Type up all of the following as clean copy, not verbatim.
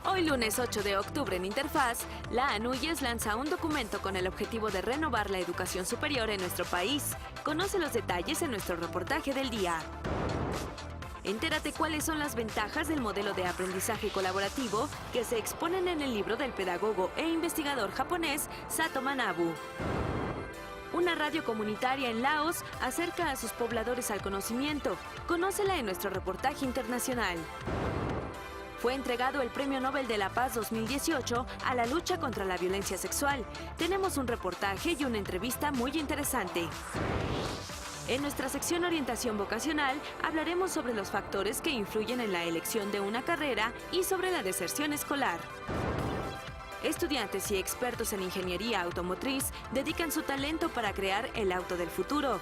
Hoy lunes 8 de octubre en Interfaz, la ANUYES lanza un documento con el objetivo de renovar la educación superior en nuestro país. Conoce los detalles en nuestro reportaje del día. Entérate cuáles son las ventajas del modelo de aprendizaje colaborativo que se exponen en el libro del pedagogo e investigador japonés Sato Manabu. Una radio comunitaria en Laos acerca a sus pobladores al conocimiento. Conócela en nuestro reportaje internacional. Fue entregado el Premio Nobel de la Paz 2018 a la lucha contra la violencia sexual. Tenemos un reportaje y una entrevista muy interesante. En nuestra sección Orientación Vocacional hablaremos sobre los factores que influyen en la elección de una carrera y sobre la deserción escolar. Estudiantes y expertos en ingeniería automotriz dedican su talento para crear el auto del futuro.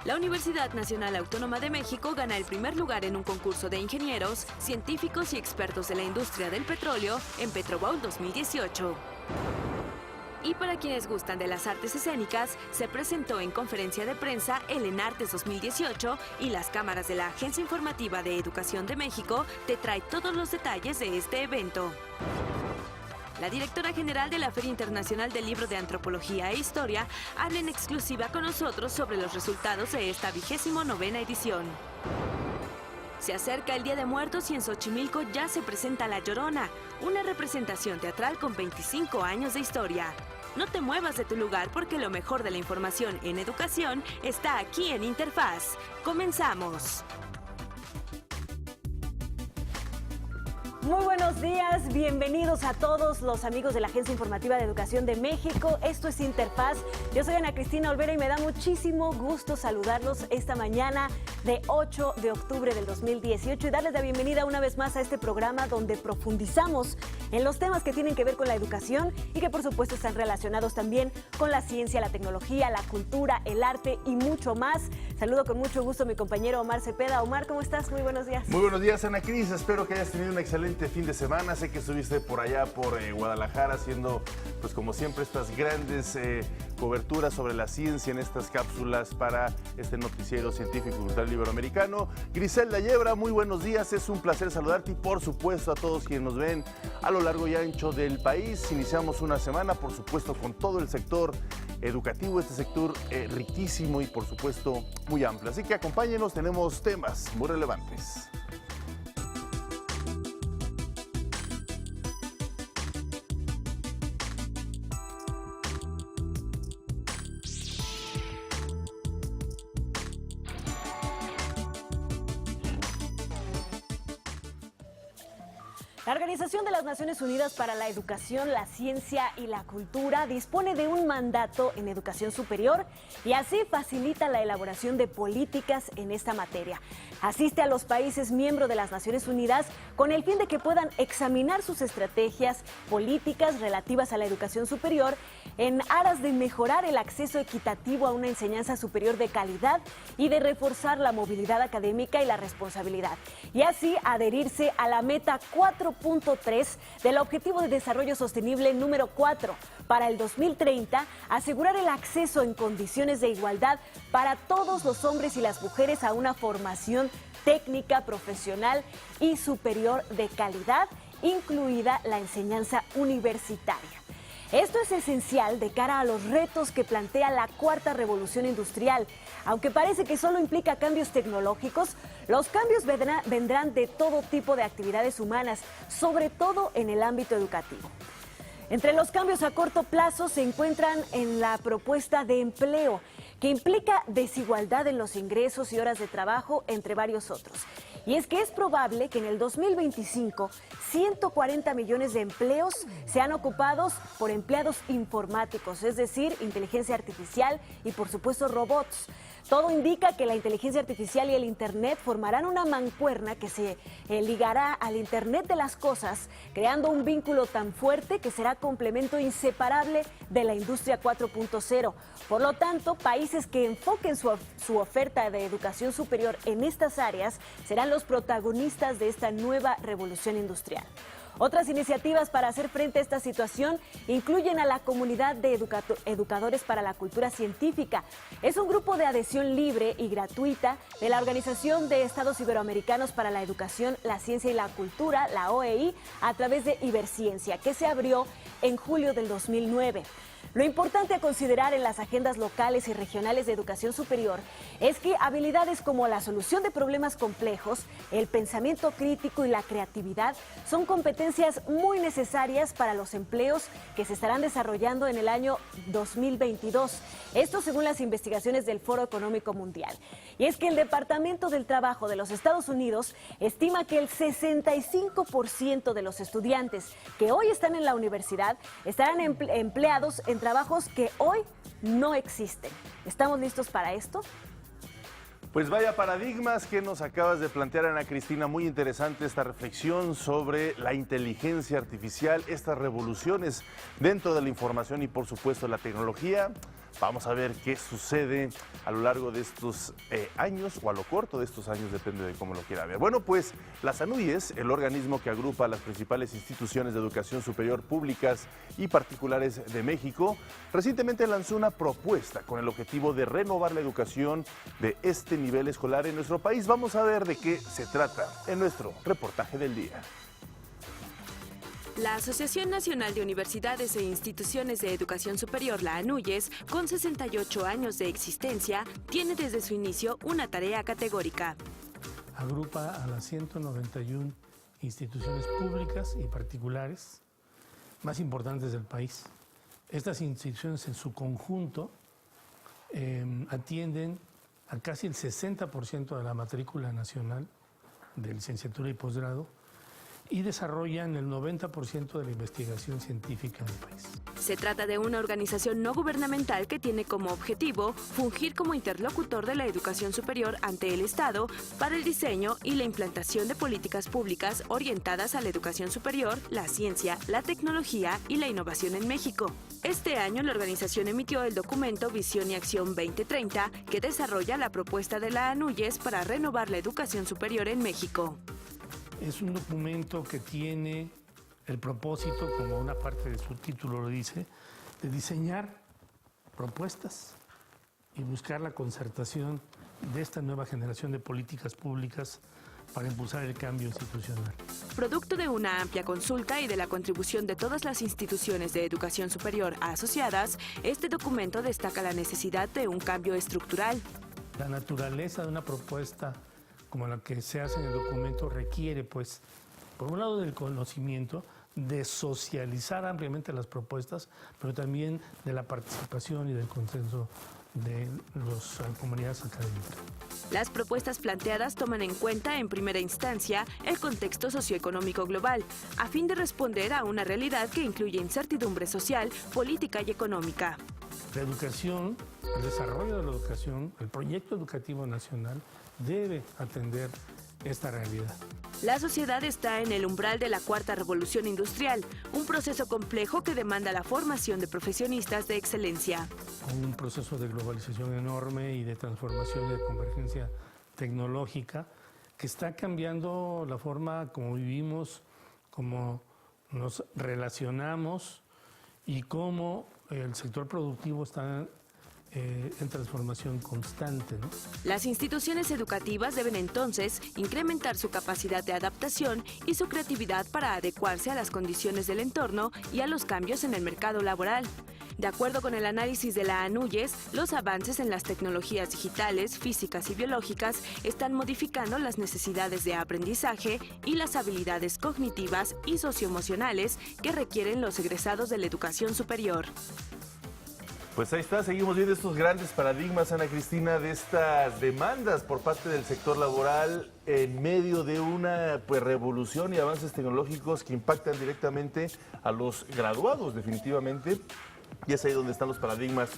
La Universidad Nacional Autónoma de México gana el primer lugar en un concurso de ingenieros, científicos y expertos de la industria del petróleo en Petrobowl 2018. Y para quienes gustan de las artes escénicas, se presentó en conferencia de prensa el ENARTES 2018 y las cámaras de la Agencia Informativa de Educación de México te trae todos los detalles de este evento. La directora general de la Feria Internacional del Libro de Antropología e Historia habla en exclusiva con nosotros sobre los resultados de esta 29ª edición. Se acerca el Día de Muertos y en Xochimilco ya se presenta La Llorona, una representación teatral con 25 años de historia. No te muevas de tu lugar porque lo mejor de la información en educación está aquí en Interfaz. ¡Comenzamos! Muy buenos días, bienvenidos a todos los amigos de la Agencia Informativa de Educación de México. Esto es Interfaz. Yo soy Ana Cristina Olvera y me da muchísimo gusto saludarlos esta mañana de 8 de octubre del 2018 y darles la bienvenida una vez más a este programa donde profundizamos en los temas que tienen que ver con la educación y que por supuesto están relacionados también con la ciencia, la tecnología, la cultura, el arte y mucho más. Saludo con mucho gusto a mi compañero Omar Cepeda. Omar, ¿cómo estás? Muy buenos días. Muy buenos días, Ana Cris. Espero que hayas tenido un excelente fin de semana. Sé que estuviste por allá, por Guadalajara, haciendo, pues como siempre, estas grandes coberturas sobre la ciencia en estas cápsulas para este noticiero científico y cultural iberoamericano. Griselda Yebra, muy buenos días. Es un placer saludarte y, por supuesto, a todos quienes nos ven a lo largo y ancho del país. Iniciamos una semana, por supuesto, con todo el sector educativo, este sector riquísimo y, por supuesto, muy amplio. Así que acompáñenos, tenemos temas muy relevantes. La Organización de las Naciones Unidas para la Educación, la Ciencia y la Cultura dispone de un mandato en educación superior y así facilita la elaboración de políticas en esta materia. Asiste a los países miembros de las Naciones Unidas con el fin de que puedan examinar sus estrategias políticas relativas a la educación superior en aras de mejorar el acceso equitativo a una enseñanza superior de calidad y de reforzar la movilidad académica y la responsabilidad, y así adherirse a la meta 4.3 del Objetivo de Desarrollo Sostenible número 4 para el 2030, asegurar el acceso en condiciones de igualdad para todos los hombres y las mujeres a una formación técnica, profesional y superior de calidad, incluida la enseñanza universitaria. Esto es esencial de cara a los retos que plantea la cuarta revolución industrial. Aunque parece que solo implica cambios tecnológicos, los cambios vendrán de todo tipo de actividades humanas, sobre todo en el ámbito educativo. Entre los cambios a corto plazo se encuentran en la propuesta de empleo, que implica desigualdad en los ingresos y horas de trabajo, entre varios otros. Y es que es probable que en el 2025 140 millones de empleos sean ocupados por empleados informáticos, es decir, inteligencia artificial y por supuesto robots. Todo indica que la inteligencia artificial y el Internet formarán una mancuerna que se ligará al Internet de las cosas, creando un vínculo tan fuerte que será complemento inseparable de la industria 4.0. Por lo tanto, países que enfoquen su oferta de educación superior en estas áreas serán los protagonistas de esta nueva revolución industrial. Otras iniciativas para hacer frente a esta situación incluyen a la comunidad de educadores para la cultura científica. Es un grupo de adhesión libre y gratuita de la Organización de Estados Iberoamericanos para la Educación, la Ciencia y la Cultura, la OEI, a través de Iberciencia, que se abrió en julio del 2009. Lo importante a considerar en las agendas locales y regionales de educación superior es que habilidades como la solución de problemas complejos, el pensamiento crítico y la creatividad son competencias muy necesarias para los empleos que se estarán desarrollando en el año 2022. Esto según las investigaciones del Foro Económico Mundial. Y es que el Departamento del Trabajo de los Estados Unidos estima que el 65% de los estudiantes que hoy están en la universidad estarán empleados en trabajos que hoy no existen. ¿Estamos listos para esto? Pues vaya paradigmas que nos acabas de plantear, Ana Cristina. Muy interesante esta reflexión sobre la inteligencia artificial, estas revoluciones dentro de la información y por supuesto la tecnología. Vamos a ver qué sucede a lo largo de estos años o a lo corto de estos años, depende de cómo lo quiera ver. Bueno, pues la SANUYES, el organismo que agrupa a las principales instituciones de educación superior públicas y particulares de México, recientemente lanzó una propuesta con el objetivo de renovar la educación de este nivel escolar en nuestro país. Vamos a ver de qué se trata en nuestro reportaje del día. La Asociación Nacional de Universidades e Instituciones de Educación Superior, la ANUYES, con 68 años de existencia, tiene desde su inicio una tarea categórica. Agrupa a las 191 instituciones públicas y particulares más importantes del país. Estas instituciones en su conjunto atienden a casi el 60% de la matrícula nacional de licenciatura y posgrado, y desarrollan el 90% de la investigación científica del país. Se trata de una organización no gubernamental que tiene como objetivo fungir como interlocutor de la educación superior ante el Estado para el diseño y la implantación de políticas públicas orientadas a la educación superior, la ciencia, la tecnología y la innovación en México. Este año la organización emitió el documento Visión y Acción 2030, que desarrolla la propuesta de la ANUYES para renovar la educación superior en México. Es un documento que tiene el propósito, como una parte de su título lo dice, de diseñar propuestas y buscar la concertación de esta nueva generación de políticas públicas para impulsar el cambio institucional. Producto de una amplia consulta y de la contribución de todas las instituciones de educación superior asociadas, este documento destaca la necesidad de un cambio estructural. La naturaleza de una propuesta como la que se hace en el documento requiere, pues, por un lado del conocimiento, de socializar ampliamente las propuestas, pero también de la participación y del consenso de las comunidades académicas. Las propuestas planteadas toman en cuenta, en primera instancia, el contexto socioeconómico global, a fin de responder a una realidad que incluye incertidumbre social, política y económica. La educación, el desarrollo de la educación, el proyecto educativo nacional debe atender esta realidad. La sociedad está en el umbral de la cuarta revolución industrial, un proceso complejo que demanda la formación de profesionistas de excelencia. Con un proceso de globalización enorme y de transformación y de convergencia tecnológica que está cambiando la forma como vivimos, cómo nos relacionamos y cómo el sector productivo está en transformación constante, ¿no? Las instituciones educativas deben entonces incrementar su capacidad de adaptación y su creatividad para adecuarse a las condiciones del entorno y a los cambios en el mercado laboral. De acuerdo con el análisis de la ANUYES, los avances en las tecnologías digitales, físicas y biológicas están modificando las necesidades de aprendizaje y las habilidades cognitivas y socioemocionales que requieren los egresados de la educación superior. Pues ahí está, seguimos viendo estos grandes paradigmas, Ana Cristina, de estas demandas por parte del sector laboral en medio de una revolución y avances tecnológicos que impactan directamente a los graduados, definitivamente. Y es ahí donde están los paradigmas,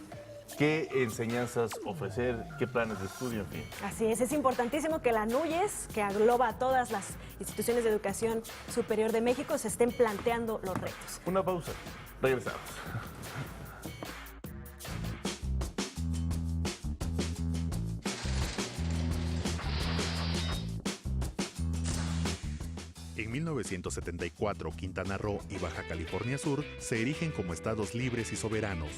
qué enseñanzas ofrecer, qué planes de estudio, en fin. Así es importantísimo que la ANUYES, que engloba a todas las instituciones de educación superior de México, se estén planteando los retos. Una pausa, regresamos. En 1974, Quintana Roo y Baja California Sur se erigen como estados libres y soberanos.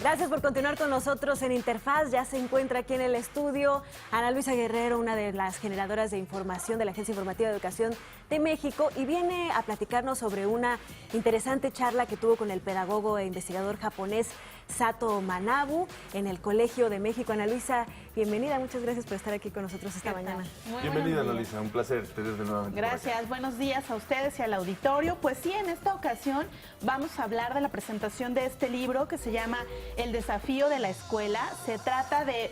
Gracias por continuar con nosotros en Interfaz. Ya se encuentra aquí en el estudio Ana Luisa Guerrero, una de las generadoras de información de la Agencia Informativa de Educación de México, y viene a platicarnos sobre una interesante charla que tuvo con el pedagogo e investigador japonés Sato Manabu en el Colegio de México. Ana Luisa, bienvenida, muchas gracias por estar aquí con nosotros esta mañana. Bienvenida, Ana Luisa, un placer tenerte nuevamente. Gracias, buenos días a ustedes y al auditorio. Pues sí, en esta ocasión vamos a hablar de la presentación de este libro que se llama El desafío de la escuela. Se trata de,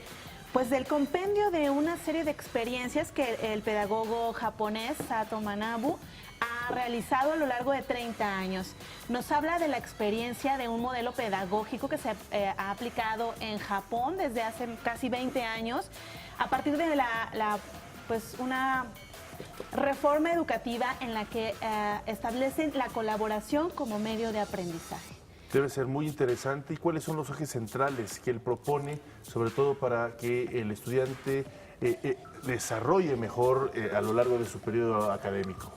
pues, del compendio de una serie de experiencias que el pedagogo japonés Sato Manabu ha realizado a lo largo de 30 años. Nos habla de la experiencia de un modelo pedagógico que se ha aplicado en Japón desde hace casi 20 años a partir de pues una reforma educativa en la que establecen la colaboración como medio de aprendizaje. Debe ser muy interesante. ¿Y cuáles son los ejes centrales que él propone, sobre todo para que el estudiante desarrolle mejor a lo largo de su periodo académico?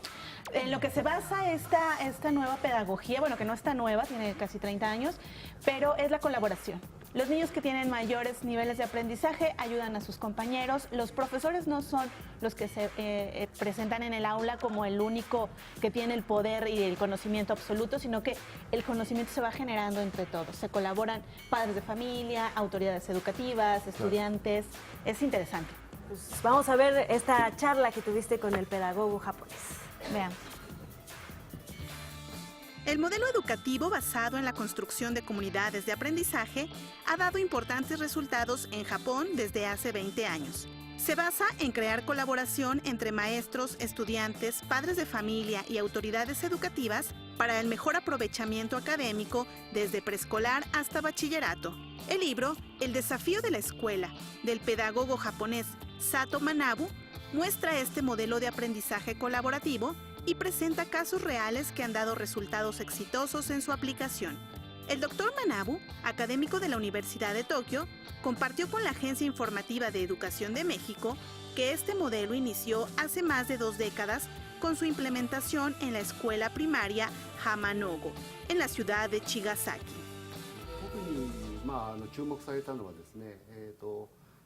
En lo que se basa esta nueva pedagogía, bueno, que no está nueva, tiene casi 30 años, pero es la colaboración. Los niños que tienen mayores niveles de aprendizaje ayudan a sus compañeros. Los profesores no son los que se presentan en el aula como el único que tiene el poder y el conocimiento absoluto, sino que el conocimiento se va generando entre todos. Se colaboran padres de familia, autoridades educativas, estudiantes. Es interesante. Pues vamos a ver esta charla que tuviste con el pedagogo japonés. Vean. El modelo educativo basado en la construcción de comunidades de aprendizaje ha dado importantes resultados en Japón desde hace 20 años. Se basa en crear colaboración entre maestros, estudiantes, padres de familia y autoridades educativas para el mejor aprovechamiento académico desde preescolar hasta bachillerato. El libro El desafío de la escuela, del pedagogo japonés Sato Manabu, muestra este modelo de aprendizaje colaborativo y presenta casos reales que han dado resultados exitosos en su aplicación. El doctor Manabu, académico de la Universidad de Tokio, compartió con la Agencia Informativa de Educación de México que este modelo inició hace más de 2 décadas con su implementación en la escuela primaria Hamanogo, en la ciudad de Chigasaki. 注目されたのはですね、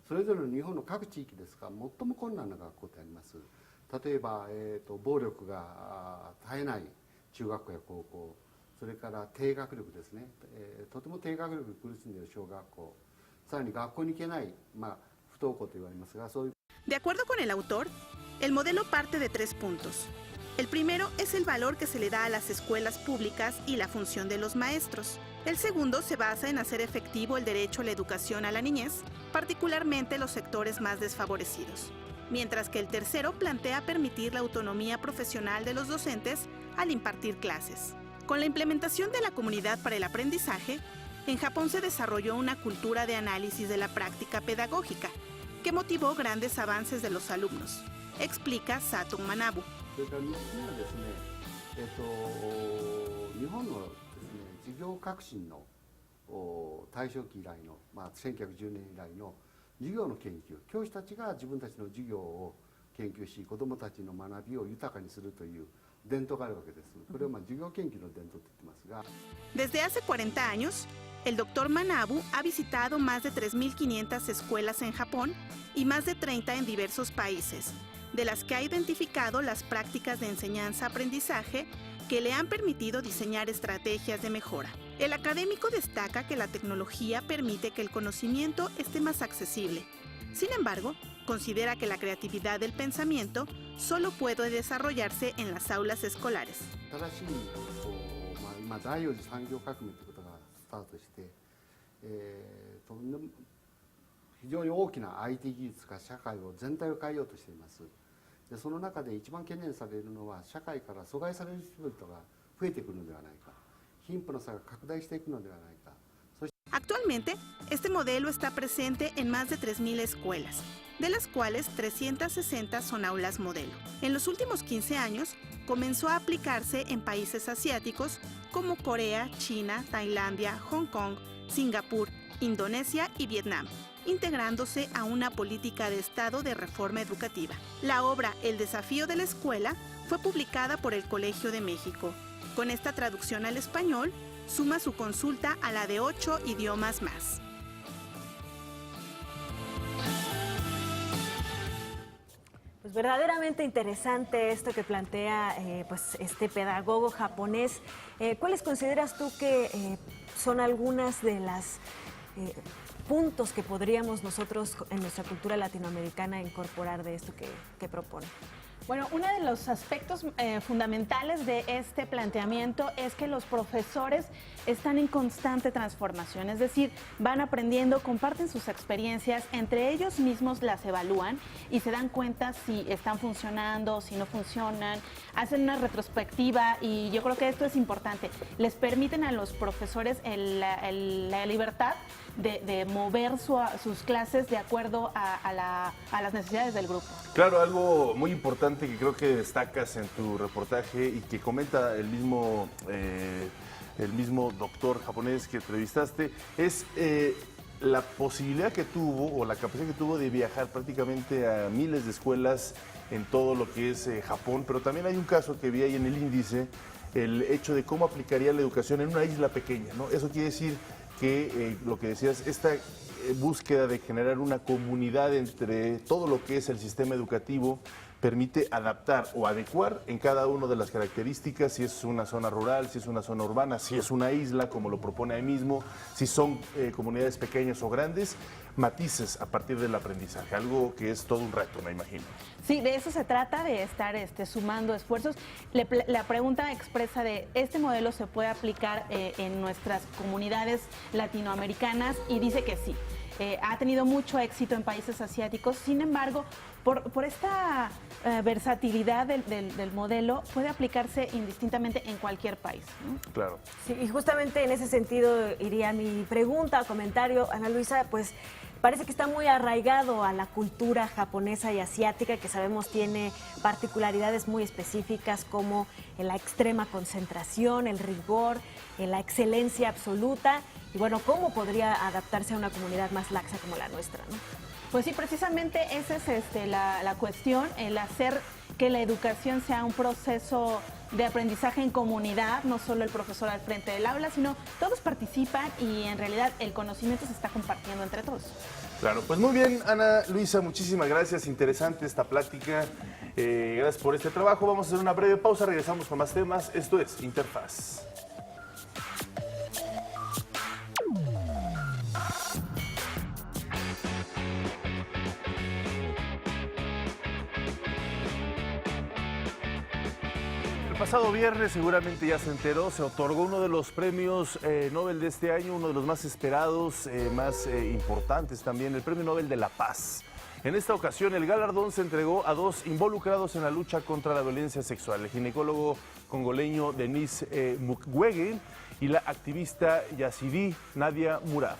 それぞれの日本の各地域ですが最も困難な学校であります。例えば、暴力が絶えない中学校や高校、それから低学力ですね、とても低学力に苦しんでいる小学校、さらに学校に行けない、不登校と言われますが、そういう。De acuerdo con el autor, el modelo parte de 3 puntos. El primero es el valor que se le da a las escuelas públicas y la función de los maestros. El segundo se basa en hacer efectivo el derecho a la educación a la niñez, particularmente los sectores más desfavorecidos. Mientras que el tercero plantea permitir la autonomía profesional de los docentes al impartir clases. Con la implementación de la comunidad para el aprendizaje, en Japón se desarrolló una cultura de análisis de la práctica pedagógica, que motivó grandes avances de los alumnos, explica Sato Manabu. それから3つ目はですね、日本のですね、授業革新の大正期以来の、1910年以来の授業の研究、教師たちが自分たちの授業を研究し、子どもたちの学びを豊かにするという伝統があるわけです。これを授業研究の伝統と言ってますが。Desde hace 40 años, el doctor Manabu ha visitado más de 3.500 escuelas en Japón y más de 30 en diversos países, de las que ha identificado las prácticas de enseñanza-aprendizaje que le han permitido diseñar estrategias de mejora. El académico destaca que la tecnología permite que el conocimiento esté más accesible. Sin embargo, considera que la creatividad del pensamiento solo puede desarrollarse en las aulas escolares. 今第4次産業革命ということがスタートして、非常に大きな IT 技術が社会を全体を変えようとしています。でその中で一番懸念されるのは社会から阻害される人々が増えてくるのではないか、貧富の差が拡大していくのではないか。そして Actualmente, este modelo está presente en más de 3.000 escuelas, de las cuales 360 son aulas modelo. En los últimos 15 años, comenzó a aplicarse en países asiáticos como Corea, China, Tailandia, Hong Kong, Singapur, Indonesia y Vietnam, integrándose a una política de Estado de reforma educativa. La obra El desafío de la escuela fue publicada por el Colegio de México. Con esta traducción al español, suma su consulta a la de 8 idiomas más. Pues verdaderamente interesante esto que plantea pues este pedagogo japonés. ¿Cuáles consideras tú que son algunas de las puntos que podríamos nosotros en nuestra cultura latinoamericana incorporar de esto que propone? Bueno, uno de los aspectos fundamentales de este planteamiento es que los profesores están en constante transformación, es decir, van aprendiendo, comparten sus experiencias, entre ellos mismos las evalúan y se dan cuenta si están funcionando, si no funcionan, hacen una retrospectiva y yo creo que esto es importante. Les permiten a los profesores la libertad de mover sus clases de acuerdo a las necesidades del grupo. Claro, algo muy importante que creo que destacas en tu reportaje y que comenta el mismo doctor japonés que entrevistaste es la posibilidad que tuvo o la capacidad que tuvo de viajar prácticamente a miles de escuelas en todo lo que es Japón, pero también hay un caso que vi ahí en el índice, el hecho de cómo aplicaría la educación en una isla pequeña, ¿no? Eso quiere decir que lo que decías, esta búsqueda de generar una comunidad entre todo lo que es el sistema educativo permite adaptar o adecuar en cada una de las características, si es una zona rural, si es una zona urbana, si es una isla, como lo propone ahí mismo, si son comunidades pequeñas o grandes, matices a partir del aprendizaje, algo que es todo un reto, me imagino. Sí, de eso se trata, de estar sumando esfuerzos. La pregunta expresa de ¿este modelo se puede aplicar en nuestras comunidades latinoamericanas? Y dice que sí. Ha tenido mucho éxito en países asiáticos, sin embargo, por esta versatilidad del modelo, puede aplicarse indistintamente en cualquier país, ¿no? Claro. Sí, y justamente en ese sentido iría mi pregunta o comentario, Ana Luisa, pues parece que está muy arraigado a la cultura japonesa y asiática, que sabemos tiene particularidades muy específicas como la extrema concentración, el rigor, la excelencia absoluta. Y bueno, ¿cómo podría adaptarse a una comunidad más laxa como la nuestra, ¿no? Pues sí, precisamente esa es la cuestión, el hacer que la educación sea un proceso de aprendizaje en comunidad, no solo el profesor al frente del aula, sino todos participan y en realidad el conocimiento se está compartiendo entre todos. Claro, pues muy bien, Ana Luisa, muchísimas gracias, interesante esta plática, gracias por este trabajo. Vamos a hacer una breve pausa, regresamos con más temas, esto es Interfaz. El pasado viernes, seguramente ya se enteró, se otorgó uno de los premios Nobel de este año, uno de los más esperados, más importantes también, el Premio Nobel de la Paz. En esta ocasión, el galardón se entregó a dos involucrados en la lucha contra la violencia sexual, el ginecólogo congoleño Denis Mukwege y la activista yazidí Nadia Murad.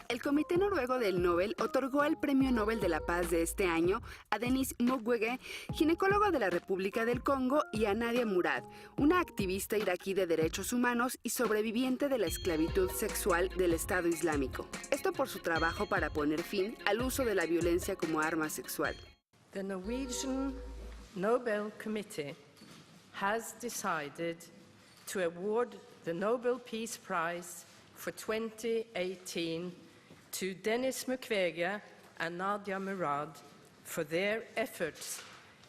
El Comité Noruego del Nobel otorgó el Premio Nobel de la Paz de este año a Denis Mukwege, ginecólogo de la República del Congo, y a Nadia Murad, una activista iraquí de derechos humanos y sobreviviente de la esclavitud sexual del Estado Islámico. Esto por su trabajo para poner fin al uso de la violencia como arma sexual. The Norwegian Nobel Committee has decided to award the Nobel Peace Prize for 2018 to Denis Mukwege and Nadia Murad for their efforts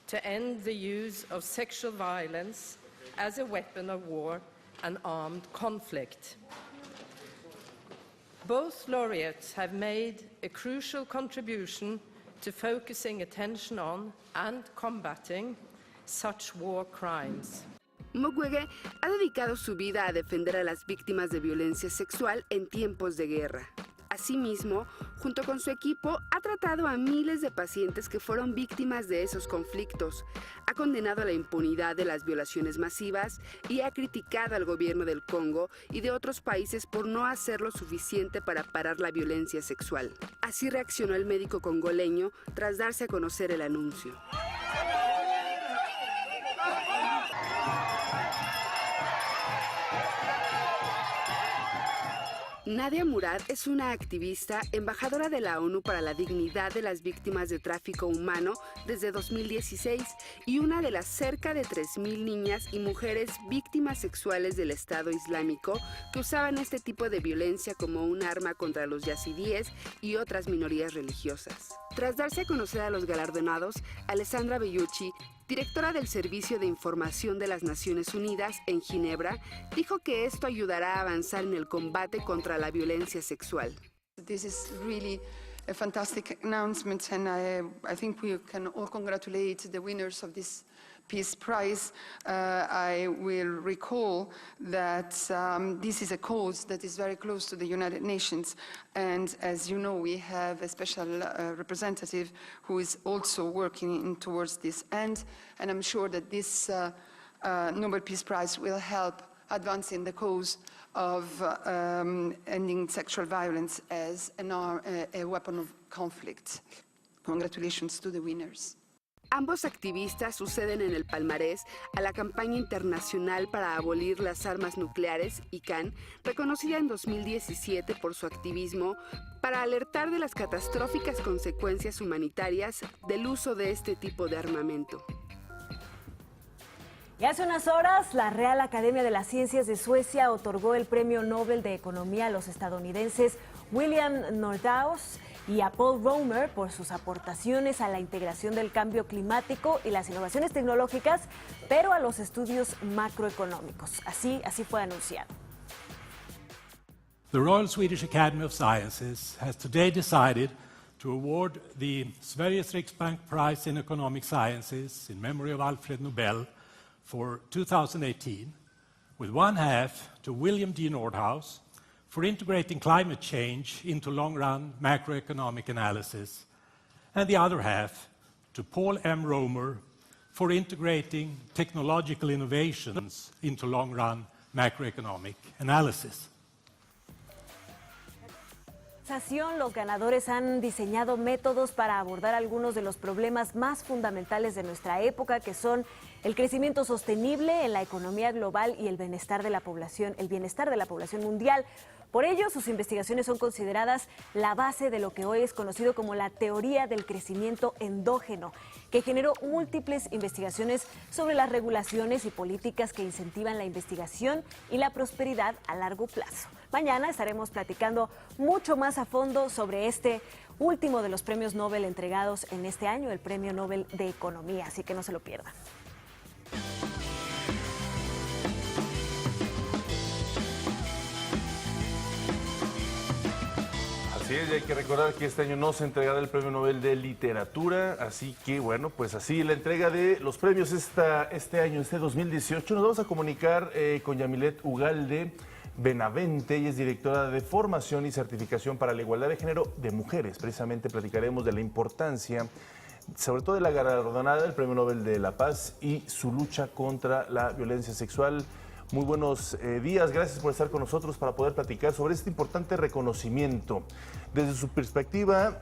to end the use of sexual violence as a weapon of war and armed conflict. Both laureates have made a crucial contribution to focusing attention on and combating such war crimes. Mukwege ha dedicado su vida a defender a las víctimas de violencia sexual en tiempos de guerra. Asimismo, junto con su equipo, ha tratado a miles de pacientes que fueron víctimas de esos conflictos, ha condenado la impunidad de las violaciones masivas y ha criticado al gobierno del Congo y de otros países por no hacer lo suficiente para parar la violencia sexual. Así reaccionó el médico congoleño tras darse a conocer el anuncio. Nadia Murad es una activista, embajadora de la ONU para la dignidad de las víctimas de tráfico humano desde 2016 y una de las cerca de 3.000 niñas y mujeres víctimas sexuales del Estado Islámico que usaban este tipo de violencia como un arma contra los yazidíes y otras minorías religiosas. Tras darse a conocer a los galardonados, Alessandra Bellucci, directora del Servicio de Información de las Naciones Unidas en Ginebra, dijo que esto ayudará a avanzar en el combate contra la violencia sexual. This is really a fantastic announcement, and I think we can all congratulate the winners of this Peace Prize. I will recall that this is a cause that is very close to the United Nations, and as you know, we have a special representative who is also working towards this end, and I'm sure that this Nobel Peace Prize will help advancing the cause of ending sexual violence as a weapon of conflict. Congratulations to the winners. Ambos activistas suceden en el palmarés a la campaña internacional para abolir las armas nucleares, ICAN, reconocida en 2017 por su activismo para alertar de las catastróficas consecuencias humanitarias del uso de este tipo de armamento. Y hace unas horas, la Real Academia de las Ciencias de Suecia otorgó el Premio Nobel de Economía a los estadounidenses William Nordhaus y a Paul Romer por sus aportaciones a la integración del cambio climático y las innovaciones tecnológicas, pero a los estudios macroeconómicos. Así fue anunciado. The Royal Swedish Academy of Sciences has today decided to award the Sveriges Riksbank Prize in Economic Sciences in memory of Alfred Nobel for 2018, with one half to William D. Nordhaus for integrating climate change into long-run macroeconomic analysis, and the other half to Paul M. Romer for integrating technological innovations into long-run macroeconomic analysis. Los ganadores han diseñado métodos para abordar algunos de los problemas más fundamentales de nuestra época, que son el crecimiento sostenible en la economía global y el bienestar de la población mundial. Por ello, sus investigaciones son consideradas la base de lo que hoy es conocido como la teoría del crecimiento endógeno, que generó múltiples investigaciones sobre las regulaciones y políticas que incentivan la investigación y la prosperidad a largo plazo. Mañana estaremos platicando mucho más a fondo sobre este último de los premios Nobel entregados en este año, el Premio Nobel de Economía, así que no se lo pierdan. Así es, y hay que recordar que este año no se entregará el Premio Nobel de Literatura, así que bueno, pues así la entrega de los premios este año, este 2018. Nos vamos a comunicar con Yamilet Ugalde Benavente, ella es directora de Formación y Certificación para la Igualdad de Género de Mujeres. Precisamente platicaremos de la importancia, sobre todo de la galardonada del Premio Nobel de la Paz y su lucha contra la violencia sexual. Muy buenos días, gracias por estar con nosotros para poder platicar sobre este importante reconocimiento. Desde su perspectiva,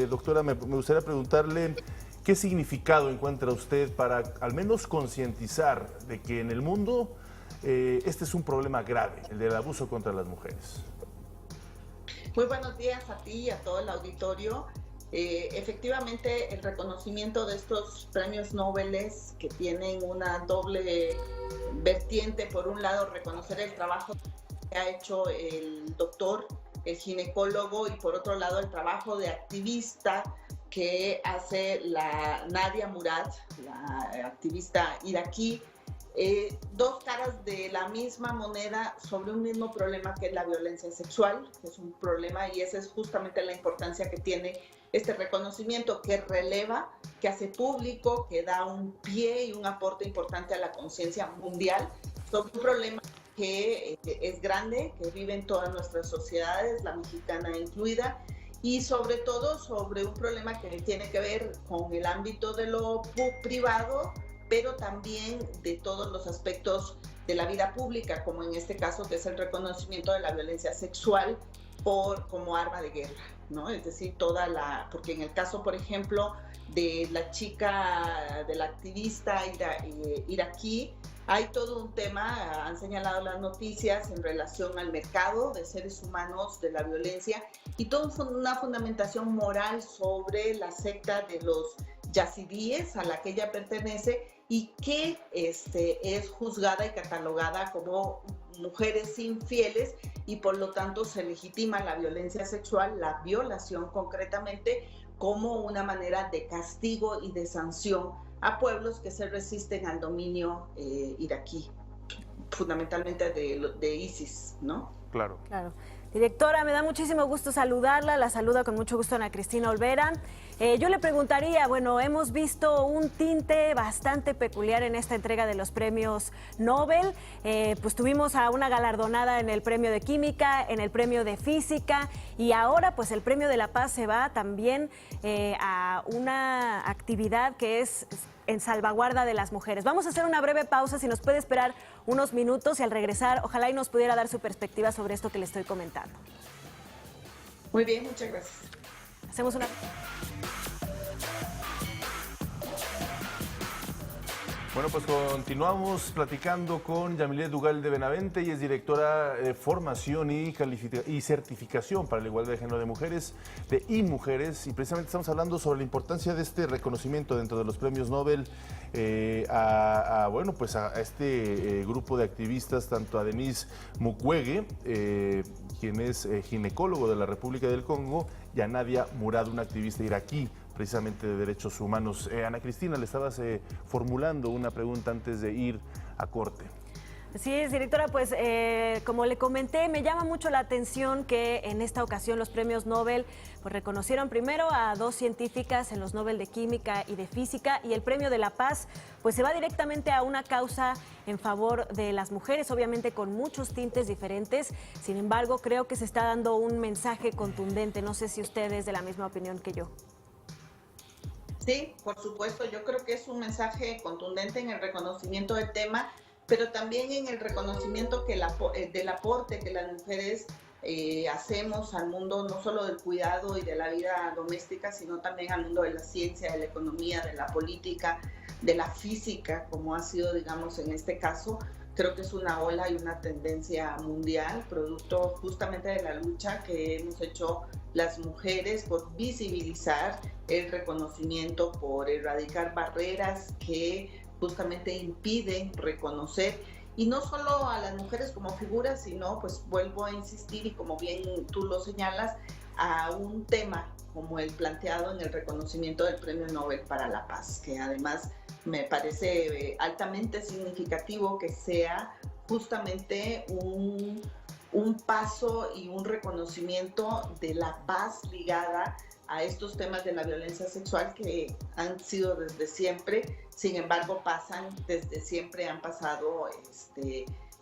doctora, me gustaría preguntarle qué significado encuentra usted para al menos concientizar de que en el mundo este es un problema grave, el del abuso contra las mujeres. Muy buenos días a ti y a todo el auditorio. Efectivamente, el reconocimiento de estos premios Nobel que tienen una doble vertiente, por un lado reconocer el trabajo que ha hecho el doctor, el ginecólogo, y por otro lado el trabajo de activista que hace la Nadia Murad, la activista iraquí. Dos caras de la misma moneda sobre un mismo problema, que es la violencia sexual, que es un problema, y esa es justamente la importancia que tiene este reconocimiento, que releva, que hace público, que da un pie y un aporte importante a la conciencia mundial sobre un problema que es grande, que vive en todas nuestras sociedades, la mexicana incluida, y sobre todo sobre un problema que tiene que ver con el ámbito de lo privado, pero también de todos los aspectos de la vida pública, como en este caso que es el reconocimiento de la violencia sexual como arma de guerra, ¿no? Es decir, porque en el caso, por ejemplo, de la chica, de la activista iraquí, hay todo un tema, han señalado las noticias en relación al mercado de seres humanos, de la violencia, y toda una fundamentación moral sobre la secta de los yazidíes a la que ella pertenece y que es juzgada y catalogada como mujeres infieles, y por lo tanto se legitima la violencia sexual, la violación concretamente, como una manera de castigo y de sanción a pueblos que se resisten al dominio iraquí, fundamentalmente de ISIS, ¿no? Claro. Claro. Directora, me da muchísimo gusto saludarla, la saluda con mucho gusto Ana Cristina Olvera. Yo le preguntaría, bueno, hemos visto un tinte bastante peculiar en esta entrega de los premios Nobel, pues tuvimos a una galardonada en el premio de Química, en el premio de Física, y ahora pues el premio de la Paz se va también a una actividad que es en salvaguarda de las mujeres. Vamos a hacer una breve pausa, si nos puede esperar unos minutos, y al regresar, ojalá y nos pudiera dar su perspectiva sobre esto que le estoy comentando. Muy bien, muchas gracias. Hacemos una... Bueno, pues continuamos platicando con Yamilet Dugal de Benavente. Ella es directora de formación y certificación para la igualdad de género de mujeres, de IMujeres, y precisamente estamos hablando sobre la importancia de este reconocimiento dentro de los premios Nobel a este grupo de activistas, tanto a Denis Mukwege, quien es ginecólogo de la República del Congo, y a Nadia Murad, una activista iraquí precisamente de derechos humanos. Ana Cristina, le estabas formulando una pregunta antes de ir a corte. Así es, directora, pues como le comenté, me llama mucho la atención que en esta ocasión los premios Nobel pues reconocieron primero a 2 científicas en los Nobel de Química y de Física, y el premio de la Paz pues se va directamente a una causa en favor de las mujeres, obviamente con muchos tintes diferentes. Sin embargo, creo que se está dando un mensaje contundente. No sé si usted es de la misma opinión que yo. Sí, por supuesto, yo creo que es un mensaje contundente en el reconocimiento del tema, pero también en el reconocimiento del aporte que las mujeres hacemos al mundo, no solo del cuidado y de la vida doméstica, sino también al mundo de la ciencia, de la economía, de la política, de la física, como ha sido, digamos, en este caso. Creo que es una ola y una tendencia mundial, producto justamente de la lucha que hemos hecho las mujeres por visibilizar el reconocimiento, por erradicar barreras que justamente impiden reconocer, y no solo a las mujeres como figuras, sino, pues vuelvo a insistir, y como bien tú lo señalas, a un tema como el planteado en el reconocimiento del Premio Nobel para la Paz, que además me parece altamente significativo que sea justamente un paso y un reconocimiento de la paz ligada a estos temas de la violencia sexual que han sido desde siempre, sin embargo desde siempre han pasado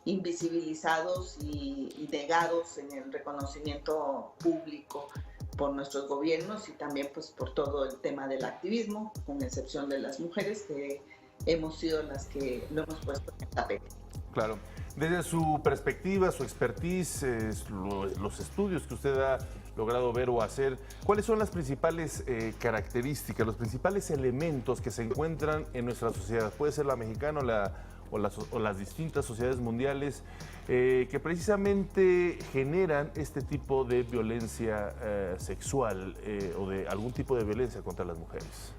invisibilizados y negados en el reconocimiento público por nuestros gobiernos, y también pues por todo el tema del activismo, con excepción de las mujeres, que hemos sido las que lo hemos puesto en el tapete. Claro. Desde su perspectiva, su expertise, los estudios que usted ha logrado ver o hacer, ¿cuáles son las principales características, los principales elementos que se encuentran en nuestra sociedad? Puede ser la mexicana o las distintas sociedades mundiales que precisamente generan este tipo de violencia sexual o de algún tipo de violencia contra las mujeres.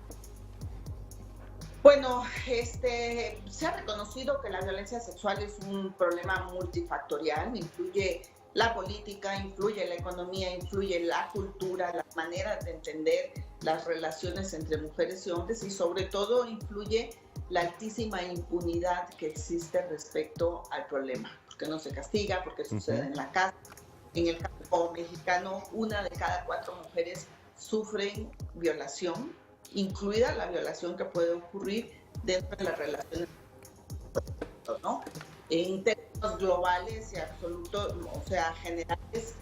Bueno, se ha reconocido que la violencia sexual es un problema multifactorial, incluye la política, influye la economía, influye la cultura, las maneras de entender las relaciones entre mujeres y hombres, y sobre todo influye la altísima impunidad que existe respecto al problema, porque no se castiga, porque sucede en la casa. En el campo mexicano, 1 de cada 4 mujeres sufren violación, incluida la violación que puede ocurrir dentro de las relaciones, ¿no? En términos globales y absolutos, o sea, generales,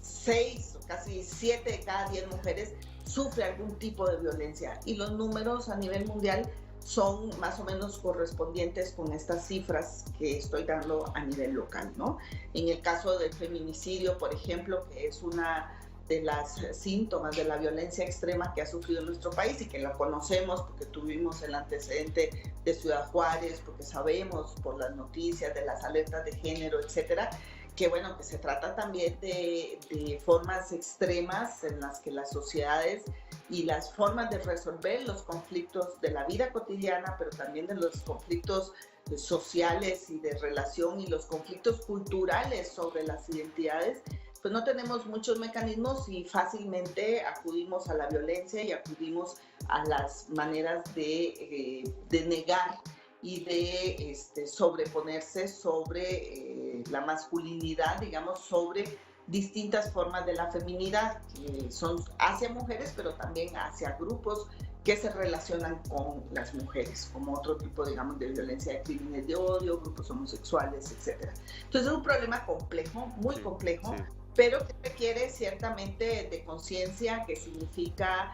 6 o casi 7 de cada 10 mujeres sufre algún tipo de violencia, y los números a nivel mundial son más o menos correspondientes con estas cifras que estoy dando a nivel local, ¿no? En el caso del feminicidio, por ejemplo, que es una de las síntomas de la violencia extrema que ha sufrido nuestro país y que la conocemos porque tuvimos el antecedente de Ciudad Juárez, porque sabemos por las noticias de las alertas de género, etcétera, que bueno, que se trata también de formas extremas en las que las sociedades y las formas de resolver los conflictos de la vida cotidiana, pero también de los conflictos sociales y de relación y los conflictos culturales sobre las identidades, pues no tenemos muchos mecanismos y fácilmente acudimos a la violencia y acudimos a las maneras de negar y de sobreponerse sobre la masculinidad, digamos, sobre distintas formas de la feminidad, que son hacia mujeres, pero también hacia grupos que se relacionan con las mujeres, como otro tipo, digamos, de violencia, de crímenes de odio, grupos homosexuales, etc. Entonces es un problema complejo, muy complejo, pero que requiere ciertamente de conciencia, que significa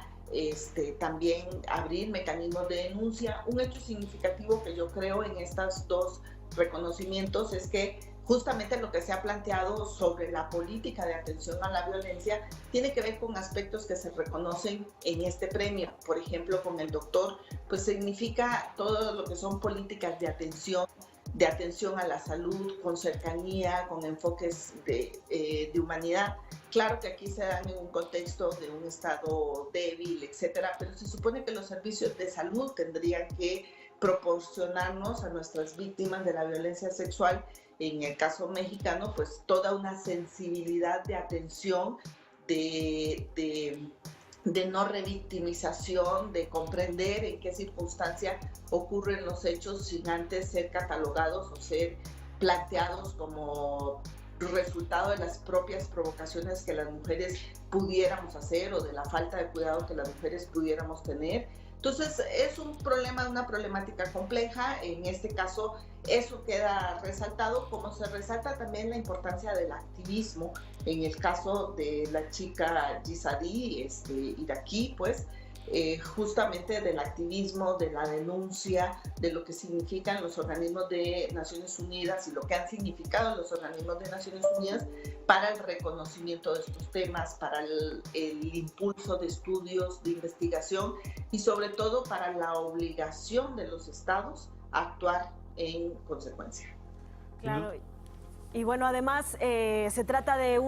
también abrir mecanismos de denuncia. Un hecho significativo que yo creo en estos dos reconocimientos es que justamente lo que se ha planteado sobre la política de atención a la violencia tiene que ver con aspectos que se reconocen en este premio. Por ejemplo, con el doctor, pues significa todo lo que son políticas de atención a la salud, con cercanía, con enfoques de humanidad. Claro que aquí se dan en un contexto de un estado débil, etcétera, pero se supone que los servicios de salud tendrían que proporcionarnos a nuestras víctimas de la violencia sexual, en el caso mexicano, pues toda una sensibilidad de atención, de no revictimización, de comprender en qué circunstancia ocurren los hechos sin antes ser catalogados o ser planteados como resultado de las propias provocaciones que las mujeres pudiéramos hacer o de la falta de cuidado que las mujeres pudiéramos tener. Entonces es un problema, una problemática compleja. En este caso eso queda resaltado, como se resalta también la importancia del activismo. En el caso de la chica Gizadi, iraquí, pues justamente del activismo, de la denuncia, de lo que significan los organismos de Naciones Unidas y lo que han significado los organismos de Naciones Unidas para el reconocimiento de estos temas, para el impulso de estudios, de investigación y sobre todo para la obligación de los estados a actuar en consecuencia. Claro. Y bueno, además se trata de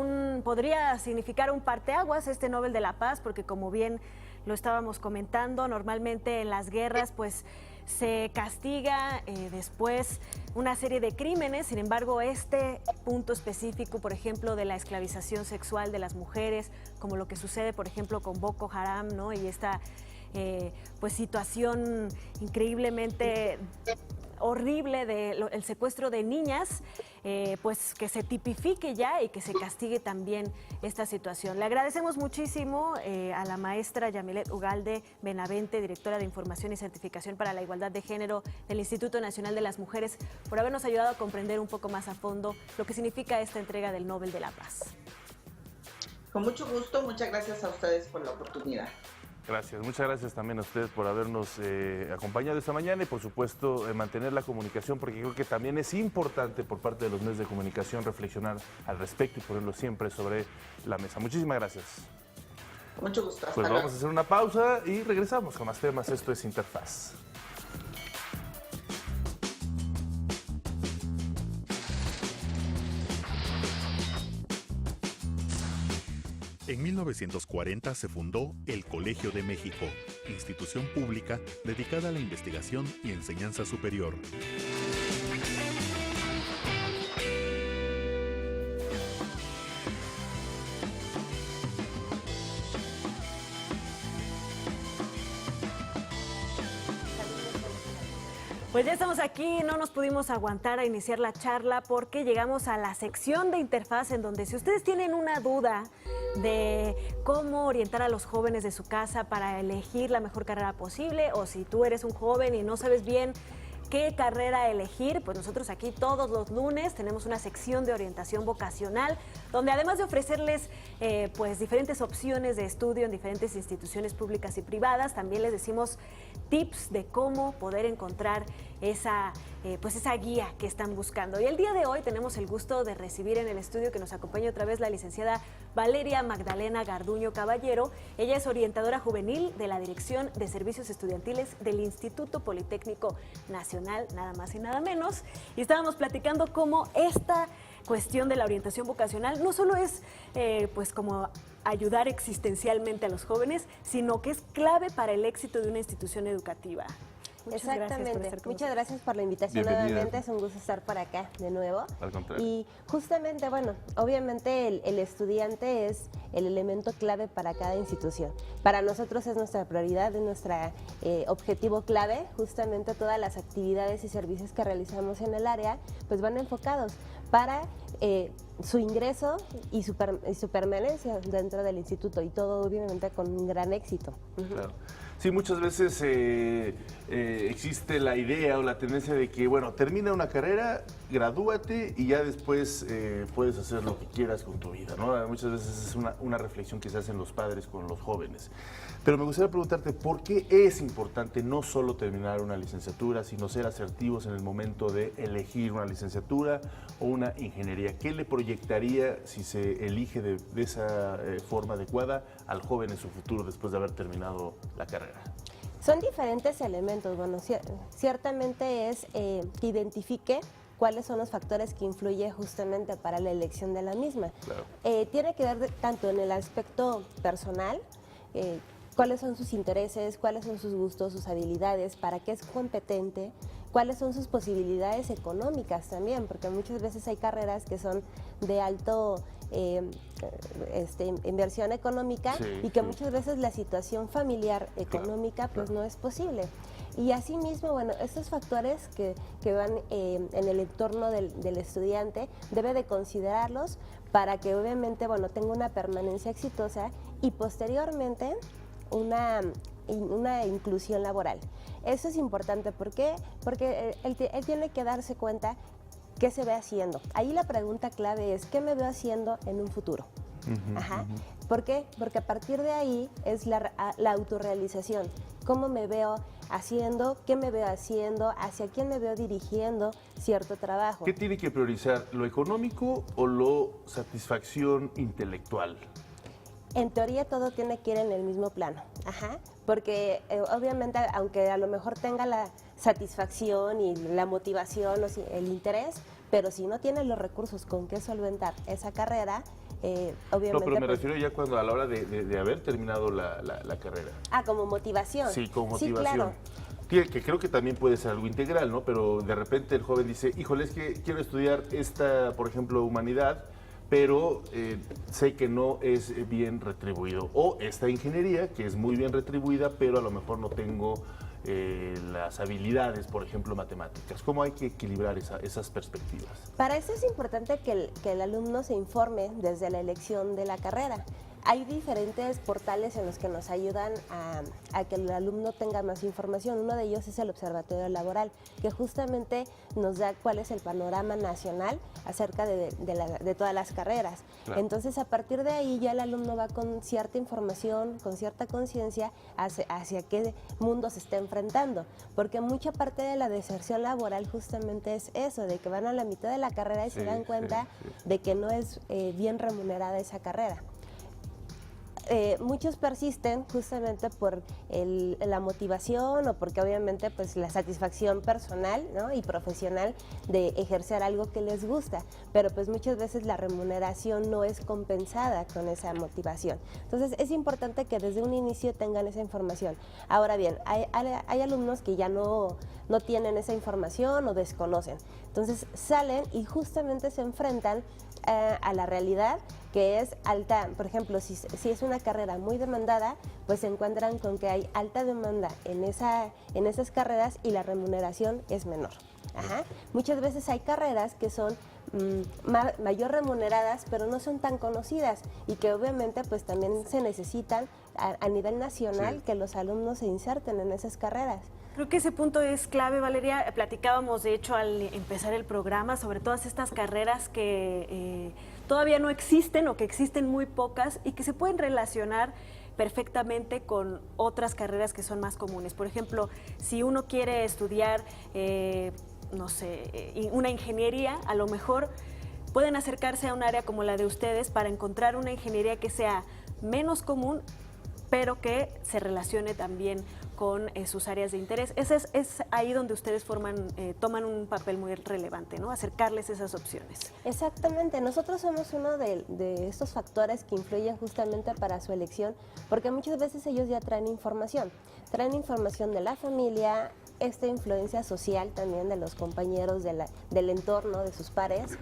podría significar un parteaguas este Nobel de la Paz, porque como bien lo estábamos comentando, normalmente en las guerras pues se castiga después una serie de crímenes. Sin embargo, este punto específico, por ejemplo, de la esclavización sexual de las mujeres, como lo que sucede, por ejemplo, con Boko Haram, ¿no? Y esta pues situación increíblemente horrible del secuestro de niñas, pues que se tipifique ya y que se castigue también esta situación. Le agradecemos muchísimo a la maestra Yamilet Ugalde Benavente, directora de Información y Certificación para la Igualdad de Género del Instituto Nacional de las Mujeres, por habernos ayudado a comprender un poco más a fondo lo que significa esta entrega del Nobel de la Paz. Con mucho gusto, muchas gracias a ustedes por la oportunidad. Gracias, muchas gracias también a ustedes por habernos acompañado esta mañana y por supuesto mantener la comunicación, porque creo que también es importante por parte de los medios de comunicación reflexionar al respecto y ponerlo siempre sobre la mesa. Muchísimas gracias. Mucho gusto. Pues vamos a hacer una pausa y regresamos con más temas. Esto es Interfaz. En 1940 se fundó el Colegio de México, institución pública dedicada a la investigación y enseñanza superior. Pues ya estamos aquí, no nos pudimos aguantar a iniciar la charla porque llegamos a la sección de Interfaz, en donde si ustedes tienen una duda de cómo orientar a los jóvenes de su casa para elegir la mejor carrera posible, o si tú eres un joven y no sabes bien qué carrera elegir, pues nosotros aquí todos los lunes tenemos una sección de orientación vocacional, donde además de ofrecerles pues diferentes opciones de estudio en diferentes instituciones públicas y privadas, también les decimos tips de cómo poder encontrar esa guía que están buscando. Y el día de hoy tenemos el gusto de recibir en el estudio que nos acompaña otra vez la licenciada Valeria Magdalena Garduño Caballero. Ella es orientadora juvenil de la Dirección de Servicios Estudiantiles del Instituto Politécnico Nacional, nada más y nada menos. Y estábamos platicando cómo esta cuestión de la orientación vocacional no solo es pues como ayudar existencialmente a los jóvenes, sino que es clave para el éxito de una institución educativa. Exactamente. Muchas gracias por la invitación nuevamente. Es un gusto estar por acá de nuevo. Al contrario. Y justamente, bueno, obviamente el estudiante es el elemento clave para cada institución. Para nosotros es nuestra prioridad, es nuestro objetivo clave. Justamente todas las actividades y servicios que realizamos en el área pues van enfocados para su ingreso y su permanencia dentro del instituto, y todo obviamente con un gran éxito. Claro. Sí, muchas veces existe la idea o la tendencia de que, bueno, termina una carrera, gradúate y ya después puedes hacer lo que quieras con tu vida, ¿no? Muchas veces es una reflexión que se hacen los padres con los jóvenes. Pero me gustaría preguntarte, ¿por qué es importante no solo terminar una licenciatura, sino ser asertivos en el momento de elegir una licenciatura o una ingeniería? ¿Qué le proyectaría si se elige de esa forma adecuada al joven en su futuro después de haber terminado la carrera? Son diferentes elementos. Bueno, ciertamente es que identifique cuáles son los factores que influyen justamente para la elección de la misma. Claro. Tiene que ver tanto en el aspecto personal, cuáles son sus intereses, cuáles son sus gustos, sus habilidades, para qué es competente, cuáles son sus posibilidades económicas también, porque muchas veces hay carreras que son de alto inversión económica, y que muchas veces la situación familiar económica pues no es posible. Y asimismo, bueno, estos factores que van en el entorno del estudiante debe de considerarlos para que obviamente, bueno, tenga una permanencia exitosa y posteriormente una inclusión laboral. Eso es importante. ¿Por qué? Porque él tiene que darse cuenta qué se ve haciendo. Ahí la pregunta clave es, ¿qué me veo haciendo en un futuro? ¿Por qué? Porque a partir de ahí es la autorrealización. ¿Cómo me veo haciendo? ¿Qué me veo haciendo? ¿Hacia quién me veo dirigiendo cierto trabajo? ¿Qué tiene que priorizar, lo económico o la satisfacción intelectual? En teoría todo tiene que ir en el mismo plano, porque obviamente aunque a lo mejor tenga la satisfacción y la motivación o el interés, pero si no tiene los recursos con qué solventar esa carrera, obviamente... No, pero me refiero ya cuando a la hora de haber terminado la carrera. Ah, como motivación. Sí, como motivación. Sí, claro. Que creo que también puede ser algo integral, ¿no? Pero de repente el joven dice, híjole, es que quiero estudiar esta, por ejemplo, humanidad, pero sé que no es bien retribuido. O esta ingeniería, que es muy bien retribuida, pero a lo mejor no tengo las habilidades, por ejemplo, matemáticas. ¿Cómo hay que equilibrar esas perspectivas? Para eso es importante que el alumno se informe desde la elección de la carrera. Hay diferentes portales en los que nos ayudan a que el alumno tenga más información. Uno de ellos es el Observatorio Laboral, que justamente nos da cuál es el panorama nacional acerca de todas las carreras. Claro. Entonces, a partir de ahí ya el alumno va con cierta información, con cierta conciencia hacia qué mundo se está enfrentando. Porque mucha parte de la deserción laboral justamente es eso, de que van a la mitad de la carrera y se dan cuenta de que no es bien remunerada esa carrera. Muchos persisten justamente por la motivación o porque obviamente pues la satisfacción personal, ¿no?, y profesional de ejercer algo que les gusta, pero pues muchas veces la remuneración no es compensada con esa motivación. Entonces es importante que desde un inicio tengan esa información. Ahora bien, hay alumnos que ya no tienen esa información o desconocen, entonces salen y justamente se enfrentan a la realidad, que es alta. Por ejemplo, si es una carrera muy demandada, pues se encuentran con que hay alta demanda en esas carreras y la remuneración es menor. Muchas veces hay carreras que son mayor remuneradas, pero no son tan conocidas y que obviamente pues también se necesitan a nivel nacional que los alumnos se inserten en esas carreras. Creo que ese punto es clave, Valeria. Platicábamos, de hecho, al empezar el programa sobre todas estas carreras que todavía no existen o que existen muy pocas y que se pueden relacionar perfectamente con otras carreras que son más comunes. Por ejemplo, si uno quiere estudiar, no sé, una ingeniería, a lo mejor pueden acercarse a un área como la de ustedes para encontrar una ingeniería que sea menos común, pero que se relacione también con sus áreas de interés. Es ahí donde ustedes toman un papel muy relevante, ¿no? Acercarles esas opciones. Exactamente, nosotros somos uno de estos factores que influyen justamente para su elección, porque muchas veces ellos ya traen información de la familia, esta influencia social también de los compañeros, del entorno, de sus pares,